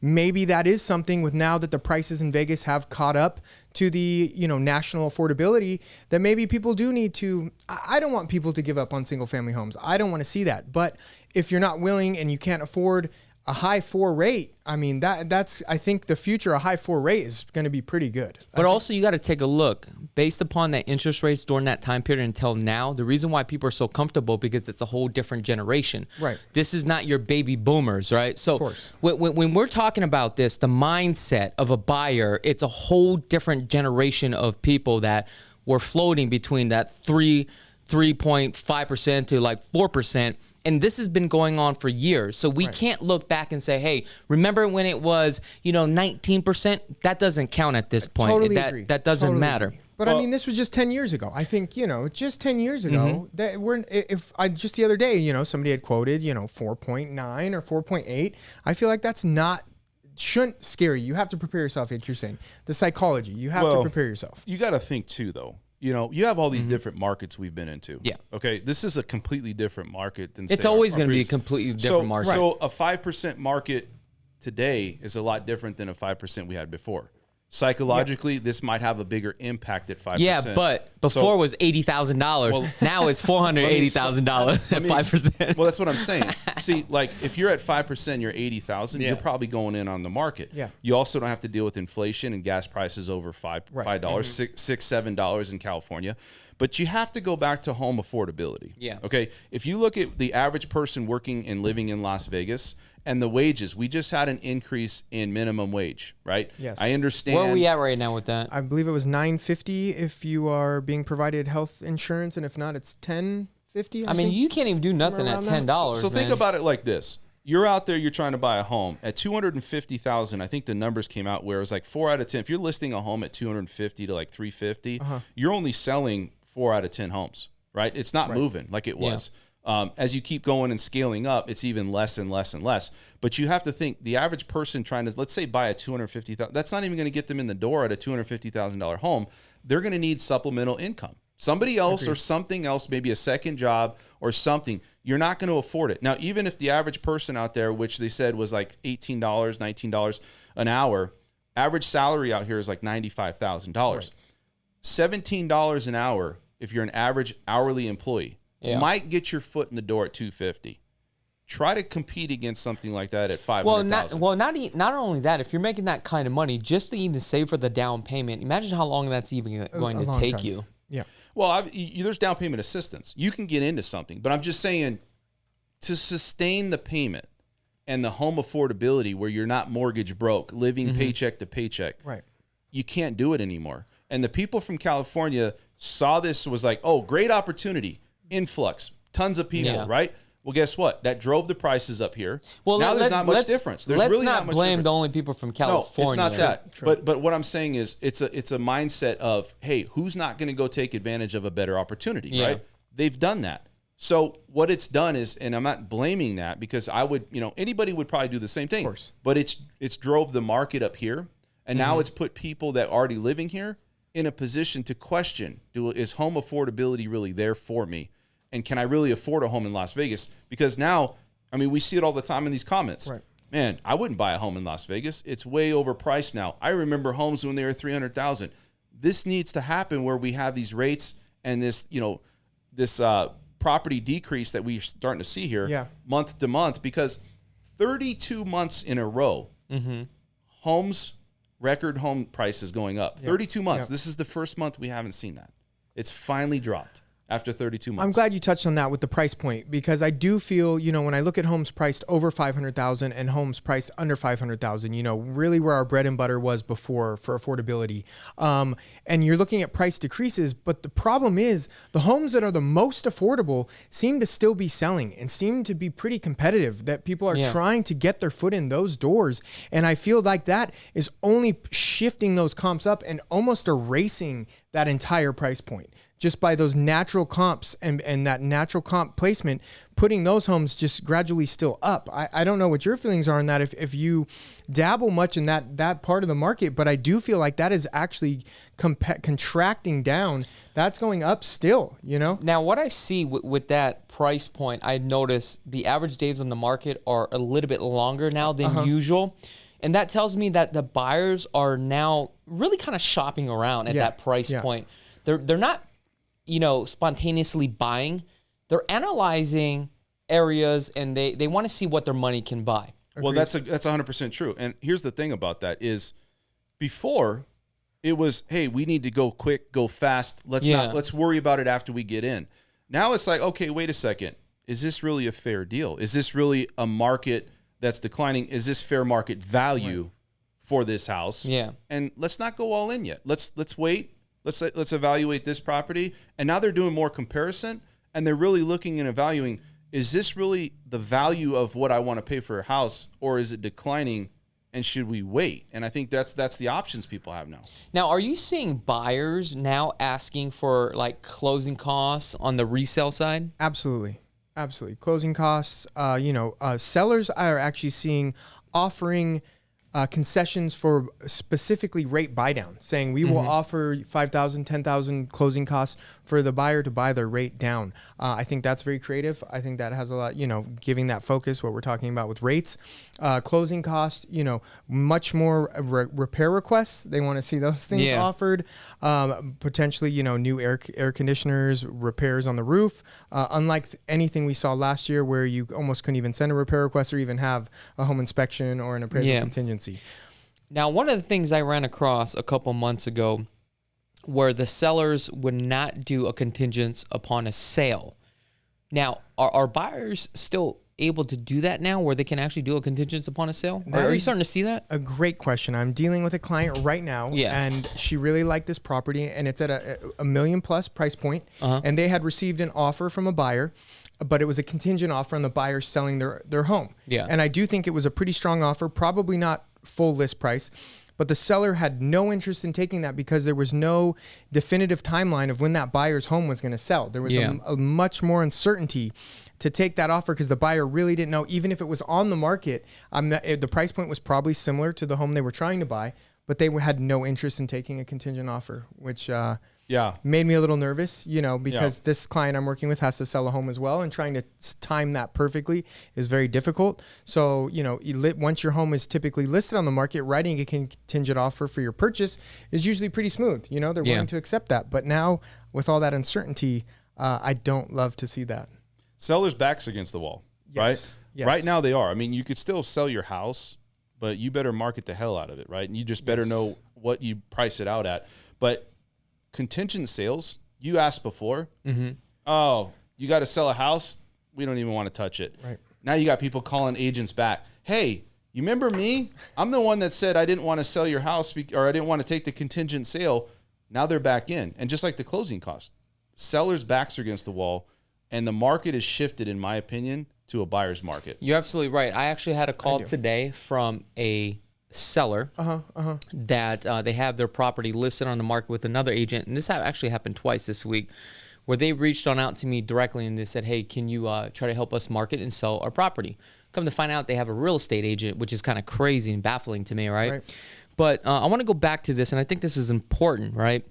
S2: maybe that is something with now that the prices in Vegas have caught up to the, national affordability, that maybe people do need to. I don't want people to give up on single family homes. I don't want to see that. But if you're not willing and you can't afford a high 4 rate, I mean, that's I think the future, a high 4 rate is going to be pretty good.
S1: But also you got to take a look based upon the interest rates during that time period until now. The reason why people are so comfortable because it's a whole different generation.
S2: Right.
S1: This is not your baby boomers, right? So when we're talking about this, the mindset of a buyer, it's a whole different generation of people that were floating between that 3.5% to like 4%. And this has been going on for years. So we can't look back and say, hey, remember when it was, 19%? That doesn't count at this point.
S2: Totally agree.
S1: That doesn't matter.
S2: Agree. But I mean, this was just 10 years ago. I think, just 10 years ago, that just the other day, somebody had quoted, 4.9 or 4.8. I feel like that's shouldn't scare you. You have to prepare yourself, like you're saying. The psychology, you have to prepare yourself.
S3: You got to think too, though. You have all these different markets we've been into.
S1: Yeah.
S3: Okay. This is a completely different market than.
S1: It's always going to be a completely different market.
S3: So a 5% market today is a lot different than a 5% we had before. Psychologically, this might have a bigger impact at 5%.
S1: Yeah, but before it was $80,000. Well, now it's $480,000 at 5%.
S3: Well, that's what I'm saying. See, like if you're at 5%, you're 80,000. You're probably going in on the market.
S2: Yeah.
S3: You also don't have to deal with inflation and gas prices over $5, $7 in California. But you have to go back to home affordability.
S1: Yeah.
S3: Okay. If you look at the average person working and living in Las Vegas and the wages, we just had an increase in minimum wage, right?
S2: Yes.
S3: I understand.
S1: Where are we at right now with that?
S2: I believe it was $9.50 if you are being provided health insurance, and if not, it's $10.50.
S1: I mean, you can't even do nothing at $10.
S3: So think about it like this. You're out there, you're trying to buy a home at $250,000. I think the numbers came out where it was like 4 out of 10. If you're listing a home at $250 to like $350, you're only selling 4 out of 10 homes, right? It's not moving like it was. As you keep going and scaling up, it's even less and less and less. But you have to think the average person trying to, let's say, buy a $250,000, that's not even going to get them in the door at a $250,000 home. They're going to need supplemental income. Somebody else or something else, maybe a second job or something, you're not going to afford it. Now, even if the average person out there, which they said was like $18, $19 an hour, average salary out here is like $95,000. $17 an hour if you're an average hourly employee. Might get your foot in the door at $250. Try to compete against something like that at $500,000.
S1: Not only that. If you're making that kind of money, just to even save for the down payment, imagine how long that's even going to take you.
S2: Yeah.
S3: Well, there's down payment assistance. You can get into something, but I'm just saying to sustain the payment and the home affordability where you're not mortgage broke, living paycheck to paycheck.
S2: Right.
S3: You can't do it anymore. And the people from California saw this, was like, oh, great opportunity. Influx, tons of people, right? Well, guess what? That drove the prices up here.
S1: Well,
S3: now there's not much difference. There's really not much
S1: blame
S3: difference.
S1: the only people from California.
S3: No, it's not that. True. But what I'm saying is it's a mindset of, hey, who's not going to go take advantage of a better opportunity, right? They've done that. So what it's done is, and I'm not blaming that because I would, anybody would probably do the same thing.
S2: Of course.
S3: But it's drove the market up here, and now it's put people that are already living here in a position to question, is home affordability really there for me? And can I really afford a home in Las Vegas? Because now, I mean, we see it all the time in these comments.
S2: Right.
S3: Man, I wouldn't buy a home in Las Vegas. It's way overpriced now. I remember homes when they were $300,000. This needs to happen where we have these rates and this, this property decrease that we're starting to see here month to month, because 32 months in a row, homes record home prices going up. 32 months. This is the first month we haven't seen that. It's finally dropped after 32 months.
S2: I'm glad you touched on that with the price point, because I do feel, when I look at homes priced over 500,000 and homes priced under 500,000, really where our bread and butter was before for affordability. And you're looking at price decreases, but the problem is the homes that are the most affordable seem to still be selling and seem to be pretty competitive, that people are trying to get their foot in those doors. And I feel like that is only shifting those comps up and almost erasing that entire price point, just by those natural comps and that natural comp placement, putting those homes just gradually still up. I don't know what your feelings are on that, if you dabble much in that part of the market, but I do feel like that is actually contracting down. That's going up still,
S1: Now, what I see with that price point, I notice the average days on the market are a little bit longer now than usual. And that tells me that the buyers are now really kind of shopping around at that price point. They're not, spontaneously buying. They're analyzing areas, and they want to see what their money can buy.
S3: Well, that's 100% true. And here's the thing about that is, before it was, hey, we need to go quick, go fast. Let's worry about it after we get in. Now it's like, okay, wait a second. Is this really a fair deal? Is this really a market that's declining? Is this fair market value for this house?
S1: Yeah.
S3: And let's not go all in yet. Let's wait. Let's evaluate this property. And now they're doing more comparison, and they're really looking and evaluating, is this really the value of what I want to pay for a house, or is it declining, and should we wait? And I think that's the options people have now.
S1: Now, are you seeing buyers now asking for like closing costs on the resale side?
S2: Absolutely. Closing costs, sellers are actually offering concessions for specifically rate buy down, saying we will offer 5,000, 10,000 closing costs for the buyer to buy their rate down. I think that's very creative. I think that has a lot, giving that focus, what we're talking about with rates. Closing costs, much more repair requests. They want to see those things offered. Potentially, new air conditioners, repairs on the roof. Unlike anything we saw last year, where you almost couldn't even send a repair request or even have a home inspection or an appraisal contingency.
S1: Now, one of the things I ran across a couple months ago, where the sellers would not do a contingent upon a sale. Now, are buyers still able to do that now, where they can actually do a contingent upon a sale? Are you starting to see that?
S2: A great question. I'm dealing with a client right now, and she really liked this property, and it's at a $1 million+ price point, and they had received an offer from a buyer, but it was a contingent offer on the buyer selling their home.
S1: Yeah.
S2: And I do think it was a pretty strong offer, probably not full list price, but the seller had no interest in taking that because there was no definitive timeline of when that buyer's home was going to sell. There was a much more uncertainty to take that offer because the buyer really didn't know, even if it was on the market, the price point was probably similar to the home they were trying to buy, but they had no interest in taking a contingent offer, which made me a little nervous, because this client I'm working with has to sell a home as well, and trying to time that perfectly is very difficult. So, once your home is typically listed on the market, writing a contingent offer for your purchase is usually pretty smooth. They're willing to accept that. But now with all that uncertainty, I don't love to see that.
S3: Sellers' backs against the wall, right? Yes. Right now they are. I mean, you could still sell your house, but you better market the hell out of it, right? And you just better know what you price it out at. But contingent sales, you asked before, oh, you got to sell a house? We don't even want to touch it.
S2: Right.
S3: Now you got people calling agents back. Hey, you remember me? I'm the one that said I didn't want to sell your house or I didn't want to take the contingent sale. Now they're back in. And just like the closing cost, sellers' backs are against the wall, and the market has shifted, in my opinion, to a buyer's market.
S1: You're absolutely right. I actually had a call today from a seller that they have their property listed on the market with another agent, and this actually happened twice this week, where they reached out to me directly and they said, hey, can you try to help us market and sell our property? Come to find out, they have a real estate agent, which is kind of crazy and baffling to me, right? But I want to go back to this, and I think this is important, right?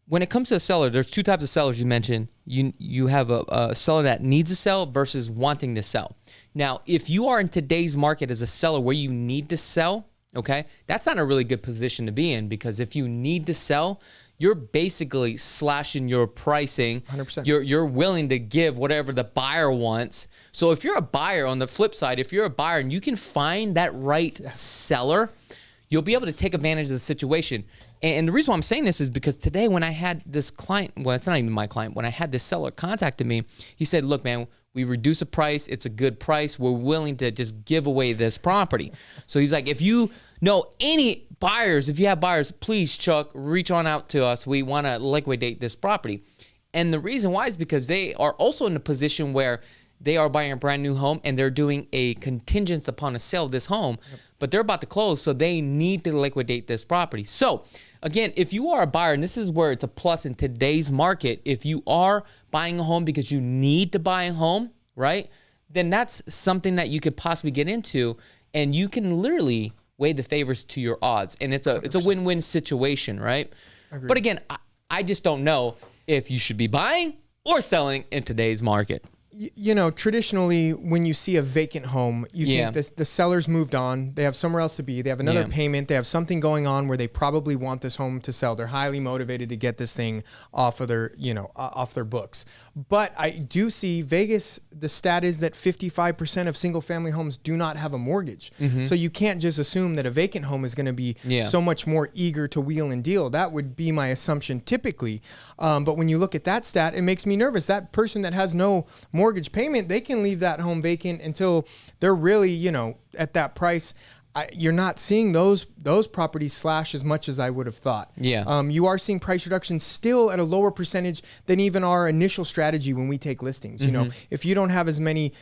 S1: When it comes to a seller, there's two types of sellers you mentioned. You have a seller that needs to sell versus wanting to sell. Now, if you are in today's market as a seller where you need to sell, okay, that's not a really good position to be in, because if you need to sell, you're basically slashing your pricing.
S2: 100%.
S1: You're willing to give whatever the buyer wants. So if you're a buyer, on the flip side, if you're a buyer and you can find that right seller, you'll be able to take advantage of the situation. And the reason why I'm saying this is because today when I had this client, well, it's not even my client, when I had this seller contacted me, he said, look, man, we reduce the price. It's a good price. We're willing to just give away this property. So he's like, if you know any buyers, if you have buyers, please, Chuck, reach on out to us. We want to liquidate this property. And the reason why is because they are also in a position where they are buying a brand new home and they're doing a contingent upon a sale of this home, but they're about to close, so they need to liquidate this property. So again, if you are a buyer, and this is where it's a plus in today's market, if you are buying a home because you need to buy a home, right, then that's something that you could possibly get into, and you can literally weigh the favors to your odds, and it's a win-win situation, right?
S2: Agreed.
S1: But again, I just don't know if you should be buying or selling in today's market.
S2: You know, traditionally, when you see a vacant home, you think the seller's moved on. They have somewhere else to be. They have another payment. They have something going on where they probably want this home to sell. They're highly motivated to get this thing off of their, off their books. But I do see Vegas, the stat is that 55% of single family homes do not have a mortgage. So you can't just assume that a vacant home is going to be so much more eager to wheel and deal. That would be my assumption typically. But when you look at that stat, it makes me nervous. That person that has no mortgage payment, they can leave that home vacant until they're really, at that price. You're not seeing those properties slash as much as I would have thought. You are seeing price reductions still at a lower percentage than even our initial strategy when we take listings. If you don't have as many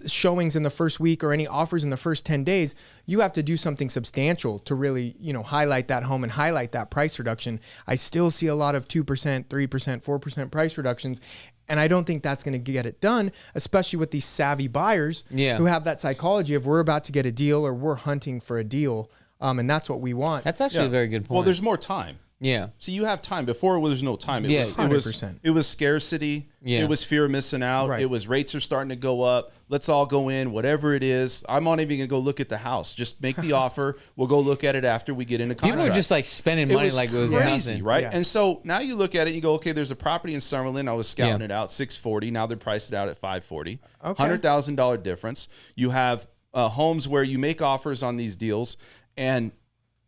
S2: showings in the first week or any offers in the first 10 days, you have to do something substantial to really, highlight that home and highlight that price reduction. I still see a lot of 2%, 3%, 4% price reductions. And I don't think that's going to get it done, especially with these savvy buyers who have that psychology of we're about to get a deal or we're hunting for a deal. And that's what we want.
S1: That's actually a very good point.
S3: Well, there's more time.
S1: Yeah.
S3: So you have time. Before, there's no time. It was
S2: 100%.
S3: It was scarcity.
S1: Yeah.
S3: It was fear of missing out.
S2: Right.
S3: It was rates are starting to go up. Let's all go in, whatever it is. I'm not even going to go look at the house. Just make the offer. We'll go look at it after we get into contract.
S1: People are just like spending money like it was
S3: crazy,
S1: nothing.
S3: right?
S2: Yeah.
S3: And so now you look at it and you go, okay, there's a property in Summerlin. I was scouting it out, $640. Now they're priced it out at $540.
S2: Okay.
S3: $100,000 difference. You have homes where you make offers on these deals, and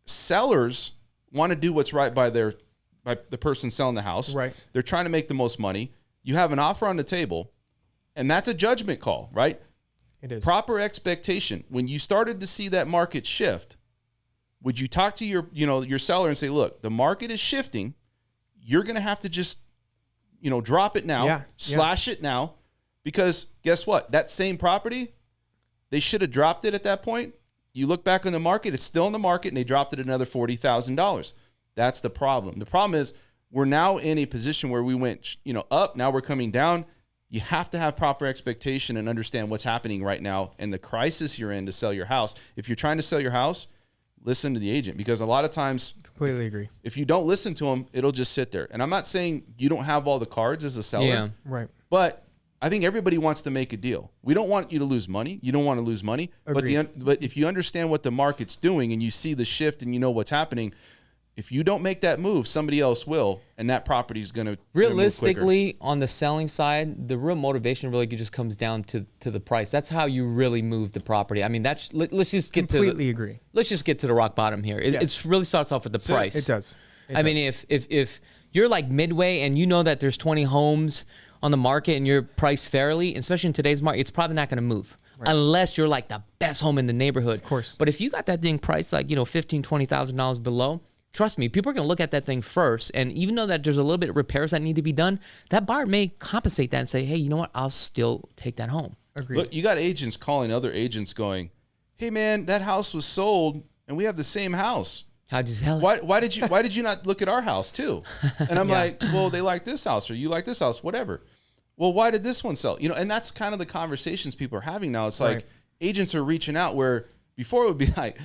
S3: sellers want to do what's right by the person selling the house.
S2: Right.
S3: They're trying to make the most money. You have an offer on the table, and that's a judgment call, right?
S2: It is.
S3: Proper expectation. When you started to see that market shift, would you talk to your seller and say, look, the market is shifting. You're going to have to just, drop it now, slash it now, because guess what? That same property, they should have dropped it at that point. You look back on the market, it's still in the market, and they dropped it another $40,000. That's the problem. The problem is we're now in a position where we went, up. Now we're coming down. You have to have proper expectation and understand what's happening right now and the crisis you're in to sell your house. If you're trying to sell your house, listen to the agent, because a lot of times,
S2: Completely agree.
S3: if you don't listen to them, it'll just sit there. And I'm not saying you don't have all the cards as a seller.
S1: Yeah.
S2: Right.
S3: But I think everybody wants to make a deal. We don't want you to lose money. You don't want to lose money.
S2: Agreed.
S3: But if you understand what the market's doing and you see the shift and you know what's happening, if you don't make that move, somebody else will, and that property is going to
S1: realistically on the selling side, the real motivation really just comes down to the price. That's how you really move the property. I mean, let's just get
S2: Completely agree.
S1: Let's just get to the rock bottom here. It really starts off with the price.
S2: It does.
S1: I mean, if you're like midway and you know that there's 20 homes on the market and you're priced fairly, especially in today's market, it's probably not going to move. Right. Unless you're like the best home in the neighborhood.
S2: Of course.
S1: But if you got that thing priced like, $15,000, $20,000 below, trust me, people are going to look at that thing first. And even though that there's a little bit of repairs that need to be done, that buyer may compensate that and say, hey, you know what? I'll still take that home.
S2: Agreed.
S3: Look, you got agents calling other agents going, hey, man, that house was sold and we have the same house.
S1: How'd you sell it?
S3: Why did you not look at our house too? And I'm like, well, they like this house or you like this house, whatever. Well, why did this one sell? And that's kind of the conversations people are having now. It's like agents are reaching out where before it would be like,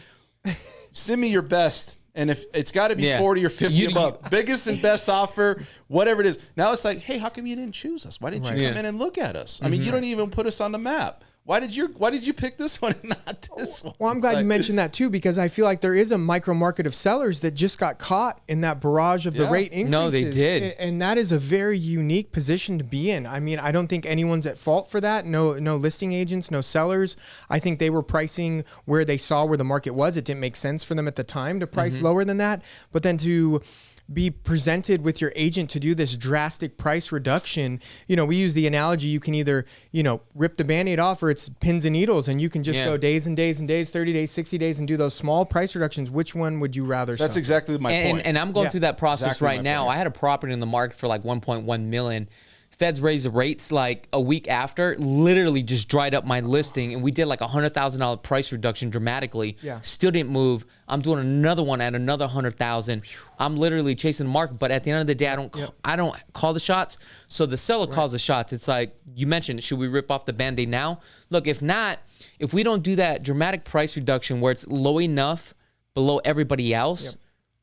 S3: send me your best. And if it's got to be 40 or 50 above, biggest and best offer, whatever it is. Now it's like, hey, how come you didn't choose us? Why didn't you come in and look at us? I mean, you don't even put us on the map. why did you pick this one and not this one?
S2: Well, I'm glad you mentioned that too, because I feel like there is a micro market of sellers that just got caught in that barrage of the rate increases.
S1: No, they did.
S2: And that is a very unique position to be in. I mean, I don't think anyone's at fault for that. No listing agents, no sellers. I think they were pricing where they saw where the market was. It didn't make sense for them at the time to price lower than that. But then to be presented with your agent to do this drastic price reduction, we use the analogy, you can either, rip the Band-Aid off, or it's pins and needles, and you can just go days and days and days, 30 days, 60 days, and do those small price reductions. Which one would you rather?
S3: That's exactly my point.
S1: And I'm going through that process right now. I had a property in the market for like 1.1 million. Feds raised the rates like a week after, literally just dried up my listing, and we did like $100,000 price reduction dramatically.
S2: Yeah.
S1: Still didn't move. I'm doing another one at another 100,000. I'm literally chasing the market, but at the end of the day, I don't call the shots. So the seller calls the shots. It's like you mentioned, should we rip off the Band-Aid now? Look, if not, if we don't do that dramatic price reduction where it's low enough below everybody else,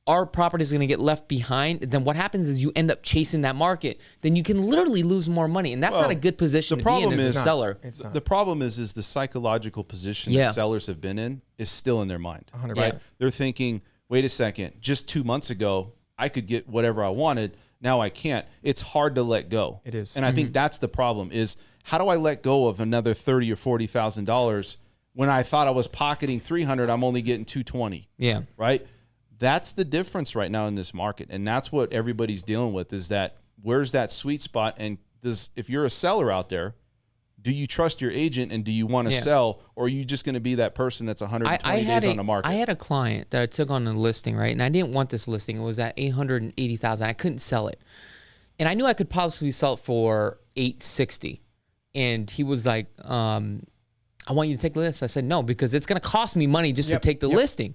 S1: our property is going to get left behind. Then what happens is you end up chasing that market. Then you can literally lose more money, and that's not a good position to be in as a seller.
S3: The problem is the psychological position that sellers have been in is still in their mind.
S2: 100%.
S3: Right? They're thinking, wait a second, just 2 months ago, I could get whatever I wanted. Now I can't. It's hard to let go.
S2: It is.
S3: And I think that's the problem is, how do I let go of another $30,000 or $40,000 when I thought I was pocketing $300, I'm only getting $220.
S1: Yeah.
S3: Right? That's the difference right now in this market. And that's what everybody's dealing with, is that where's that sweet spot? And if you're a seller out there, do you trust your agent, and do you want to sell, or are you just going to be that person that's 120 days on the market?
S1: I had a client that I took on a listing, right? And I didn't want this listing. It was at $880,000. I couldn't sell it. And I knew I could possibly sell it for $860,000. And he was like, I want you to take the list. I said, no, because it's going to cost me money just to take the listing.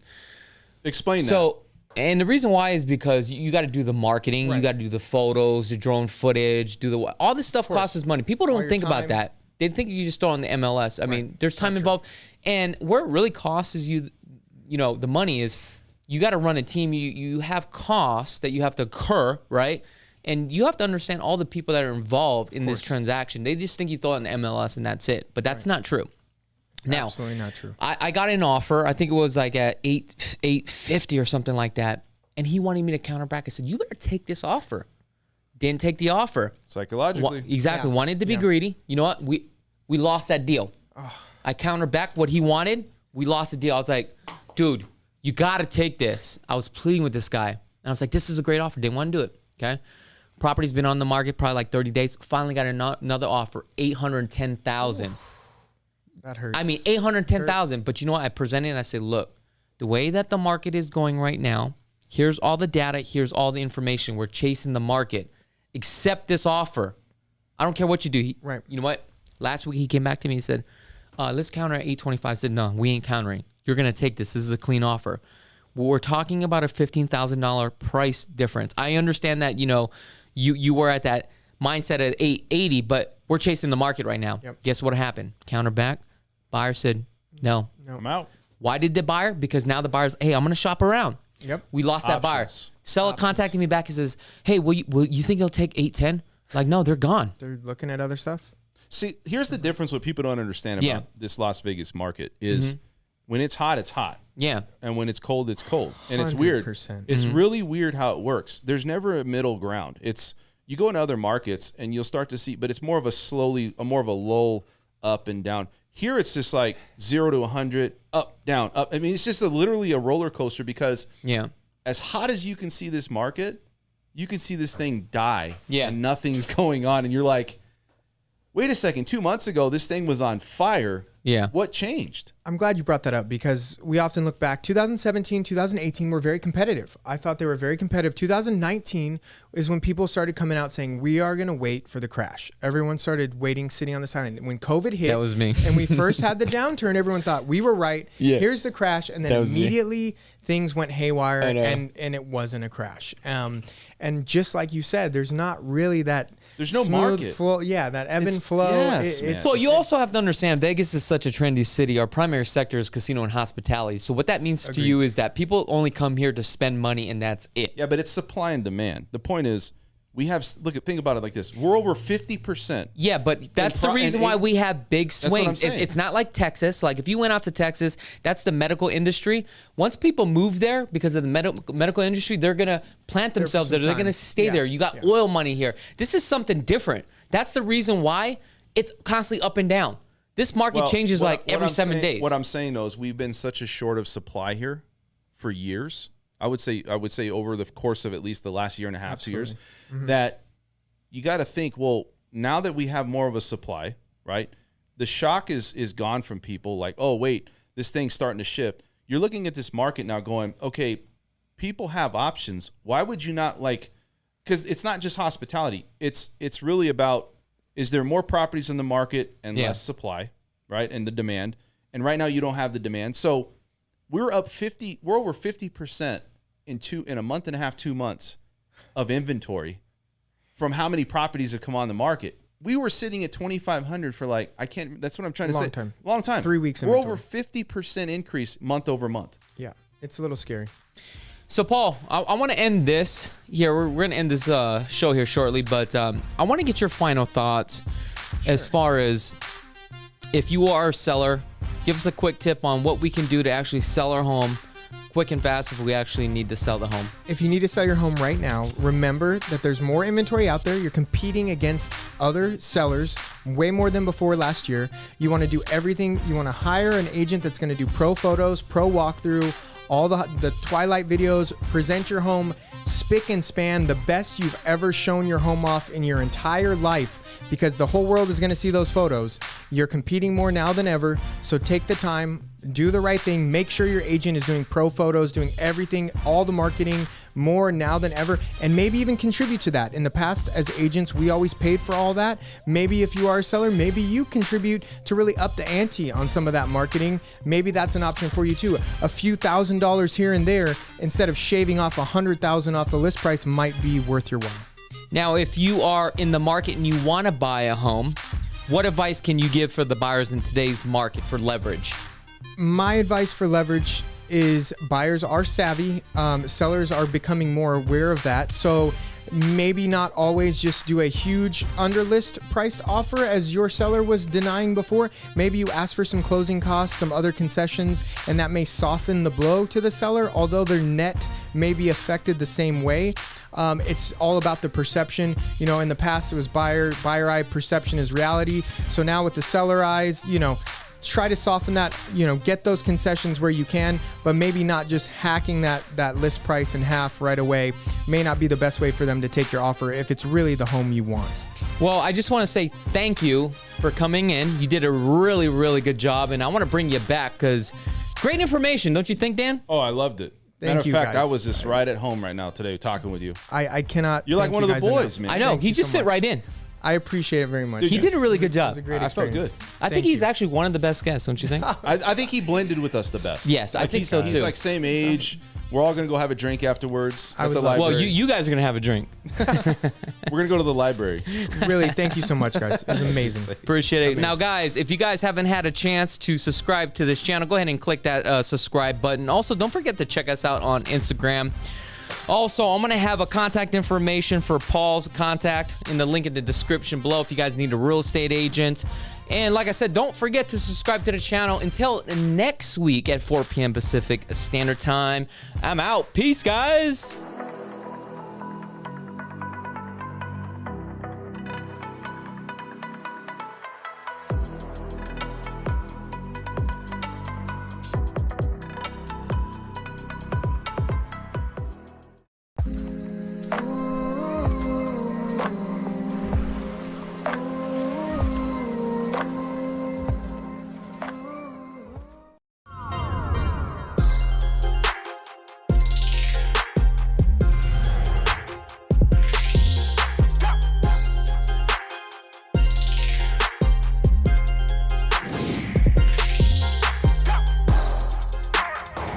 S3: Explain that.
S1: So, and the reason why is because you got to do the marketing, you got to do the photos, the drone footage, all this stuff costs us money. People don't think about that. They think you just throw on the MLS. I mean, there's time involved. And where it really costs is the money is you got to run a team. You have costs that you have to incur, right? And you have to understand all the people that are involved in this transaction. They just think you throw it on the MLS and that's it. But that's not true. Now,
S2: absolutely not true.
S1: I got an offer. I think it was like at $850 or something like that. And he wanted me to counter back. I said, you better take this offer. Didn't take the offer.
S3: Psychologically.
S1: Exactly. Wanted to be greedy. You know what? We lost that deal. I countered back what he wanted. We lost the deal. I was like, dude, you got to take this. I was pleading with this guy. And I was like, this is a great offer. Didn't want to do it. Okay. Property's been on the market probably like 30 days. Finally got another offer, $810,000.
S2: That hurts.
S1: I mean, $810,000. But you know what? I presented and I said, look, the way that the market is going right now, here's all the data. Here's all the information. We're chasing the market. Accept this offer. I don't care what you do. You know what? Last week he came back to me and said, let's counter at 825. I said, no, we ain't countering. You're going to take this. This is a clean offer. We're talking about a $15,000 price difference. I understand that, you were at that mindset at 880, but we're chasing the market right now. Guess what happened? Counter back. Buyer said, no.
S3: I'm out.
S1: Why did the buyer? Because now the buyer's, hey, I'm going to shop around. We lost that buyer. Seller contacted me back and says, hey, will you think he'll take 810? Like, no, they're gone.
S2: They're looking at other stuff.
S3: See, here's the difference. What people don't understand about this Las Vegas market is when it's hot, it's hot.
S1: Yeah.
S3: And when it's cold, it's cold. And it's weird.
S2: 100%.
S3: It's really weird how it works. There's never a middle ground. You go into other markets and you'll start to see, but it's more of more of a lull up and down. Here it's just like 0 to 100, up, down, up. I mean, it's just literally a roller coaster because as hot as you can see this market, you can see this thing die and nothing's going on. And you're like, wait a second, 2 months ago, this thing was on fire.
S1: Yeah.
S3: What changed?
S2: I'm glad you brought that up because we often look back. 2017, 2018 were very competitive. I thought they were very competitive. 2019 is when people started coming out saying, we are going to wait for the crash. Everyone started waiting, sitting on the sideline. When COVID hit,
S1: that was me.
S2: And we first had the downturn, everyone thought we were right. Here's the crash. And then immediately things went haywire and it wasn't a crash. And just like you said, there's not really that.
S3: There's no market.
S2: That ebb and flow.
S1: Well, you also have to understand Vegas is such a trendy city. Our primary sector is casino and hospitality. So what that means to you is that people only come here to spend money and that's it.
S3: Yeah, but it's supply and demand. The point is, think about it like this. We're over 50%.
S1: Yeah, but that's the reason why we have big swings. It's not like Texas. Like if you went out to Texas, that's the medical industry. Once people move there because of the medical industry, they're going to plant themselves there. They're going to stay there. You got oil money here. This is something different. That's the reason why it's constantly up and down. This market changes every 7 days.
S3: What I'm saying though is we've been such a short of supply here for years. I would say over the course of at least the last year and a half, 2 years, that you got to think, well, now that we have more of a supply, right? The shock is gone from people like, oh, wait, this thing's starting to shift. You're looking at this market now going, okay, people have options. Why would you not because it's not just hospitality. It's really about, is there more properties in the market and less supply, right? And the demand. And right now you don't have the demand. So we're over 50% in a month and a half, 2 months of inventory from how many properties have come on the market. We were sitting at 2,500 for that's what I'm trying to say. Long time.
S2: 3 weeks
S3: We're
S2: inventory.
S3: over 50% increase month over month.
S2: Yeah, it's a little scary.
S1: So, Paul, I want to end this here. We're going to end this show here shortly, but I want to get your final thoughts as far as if you are a seller, give us a quick tip on what we can do to actually sell our home quick and fast if we actually need to sell the home.
S2: If you need to sell your home right now, remember that there's more inventory out there. You're competing against other sellers way more than before last year. You want to do everything. You want to hire an agent that's going to do pro photos, pro walkthrough, all the twilight videos, present your home spick and span, the best you've ever shown your home off in your entire life, because the whole world is going to see those photos. You're competing more now than ever, so take the time, do the right thing, make sure your agent is doing pro photos, doing everything, all the marketing, more now than ever, and maybe even contribute to that. In the past, as agents, we always paid for all that. Maybe if you are a seller, maybe you contribute to really up the ante on some of that marketing. Maybe that's an option for you too. A few $1,000s here and there, instead of shaving off $100,000 off the list price, might be worth your while.
S1: Now, if you are in the market and you want to buy a home, what advice can you give for the buyers in today's market for leverage?
S2: My advice for leverage is buyers are savvy. Sellers are becoming more aware of that. So maybe not always just do a huge underlist priced offer as your seller was denying before. Maybe you ask for some closing costs, some other concessions, and that may soften the blow to the seller, although their net may be affected the same way. It's all about the perception. In the past it was buyer eye, perception is reality. So now with the seller eyes, try to soften that, get those concessions where you can, but maybe not just hacking that list price in half right away. May not be the best way for them to take your offer if it's really the home you want.
S1: Well, I just want to say thank you for coming in. You did a really, really good job, and I want to bring you back because great information, don't you think, Dan?
S3: Oh, I loved it.
S2: Thank you,
S3: Matter of fact,
S2: guys.
S3: I was just right at home right now today talking with you.
S2: I cannot.
S3: You're like one of the boys, man.
S1: I know.
S2: Thank
S1: He
S2: you
S1: just
S2: so
S1: fit
S2: much.
S1: right in.
S2: I appreciate it very much.
S1: He did a really good
S2: It
S1: job.
S2: was a great
S3: I felt
S2: experience.
S3: good.
S1: I think he's actually one of the best guests, don't you think?
S3: I think he blended with us the best.
S1: Yes, I think so,
S3: He's
S1: too.
S3: like same age. We're all going to go have a drink afterwards
S2: I
S3: at
S2: would
S3: the
S2: love-
S3: library.
S1: Well, you guys are going to have a drink.
S3: We're going to go to the library.
S2: Really, thank you so much, guys. It was amazing.
S1: Appreciate it. Now, guys, if you guys haven't had a chance to subscribe to this channel, go ahead and click that subscribe button. Also, don't forget to check us out on Instagram. Also, I'm going to have a contact information for Paul's contact in the link in the description below if you guys need a real estate agent. And like I said, don't forget to subscribe to the channel. Until next week at 4 p.m. Pacific Standard Time, I'm out. Peace, guys.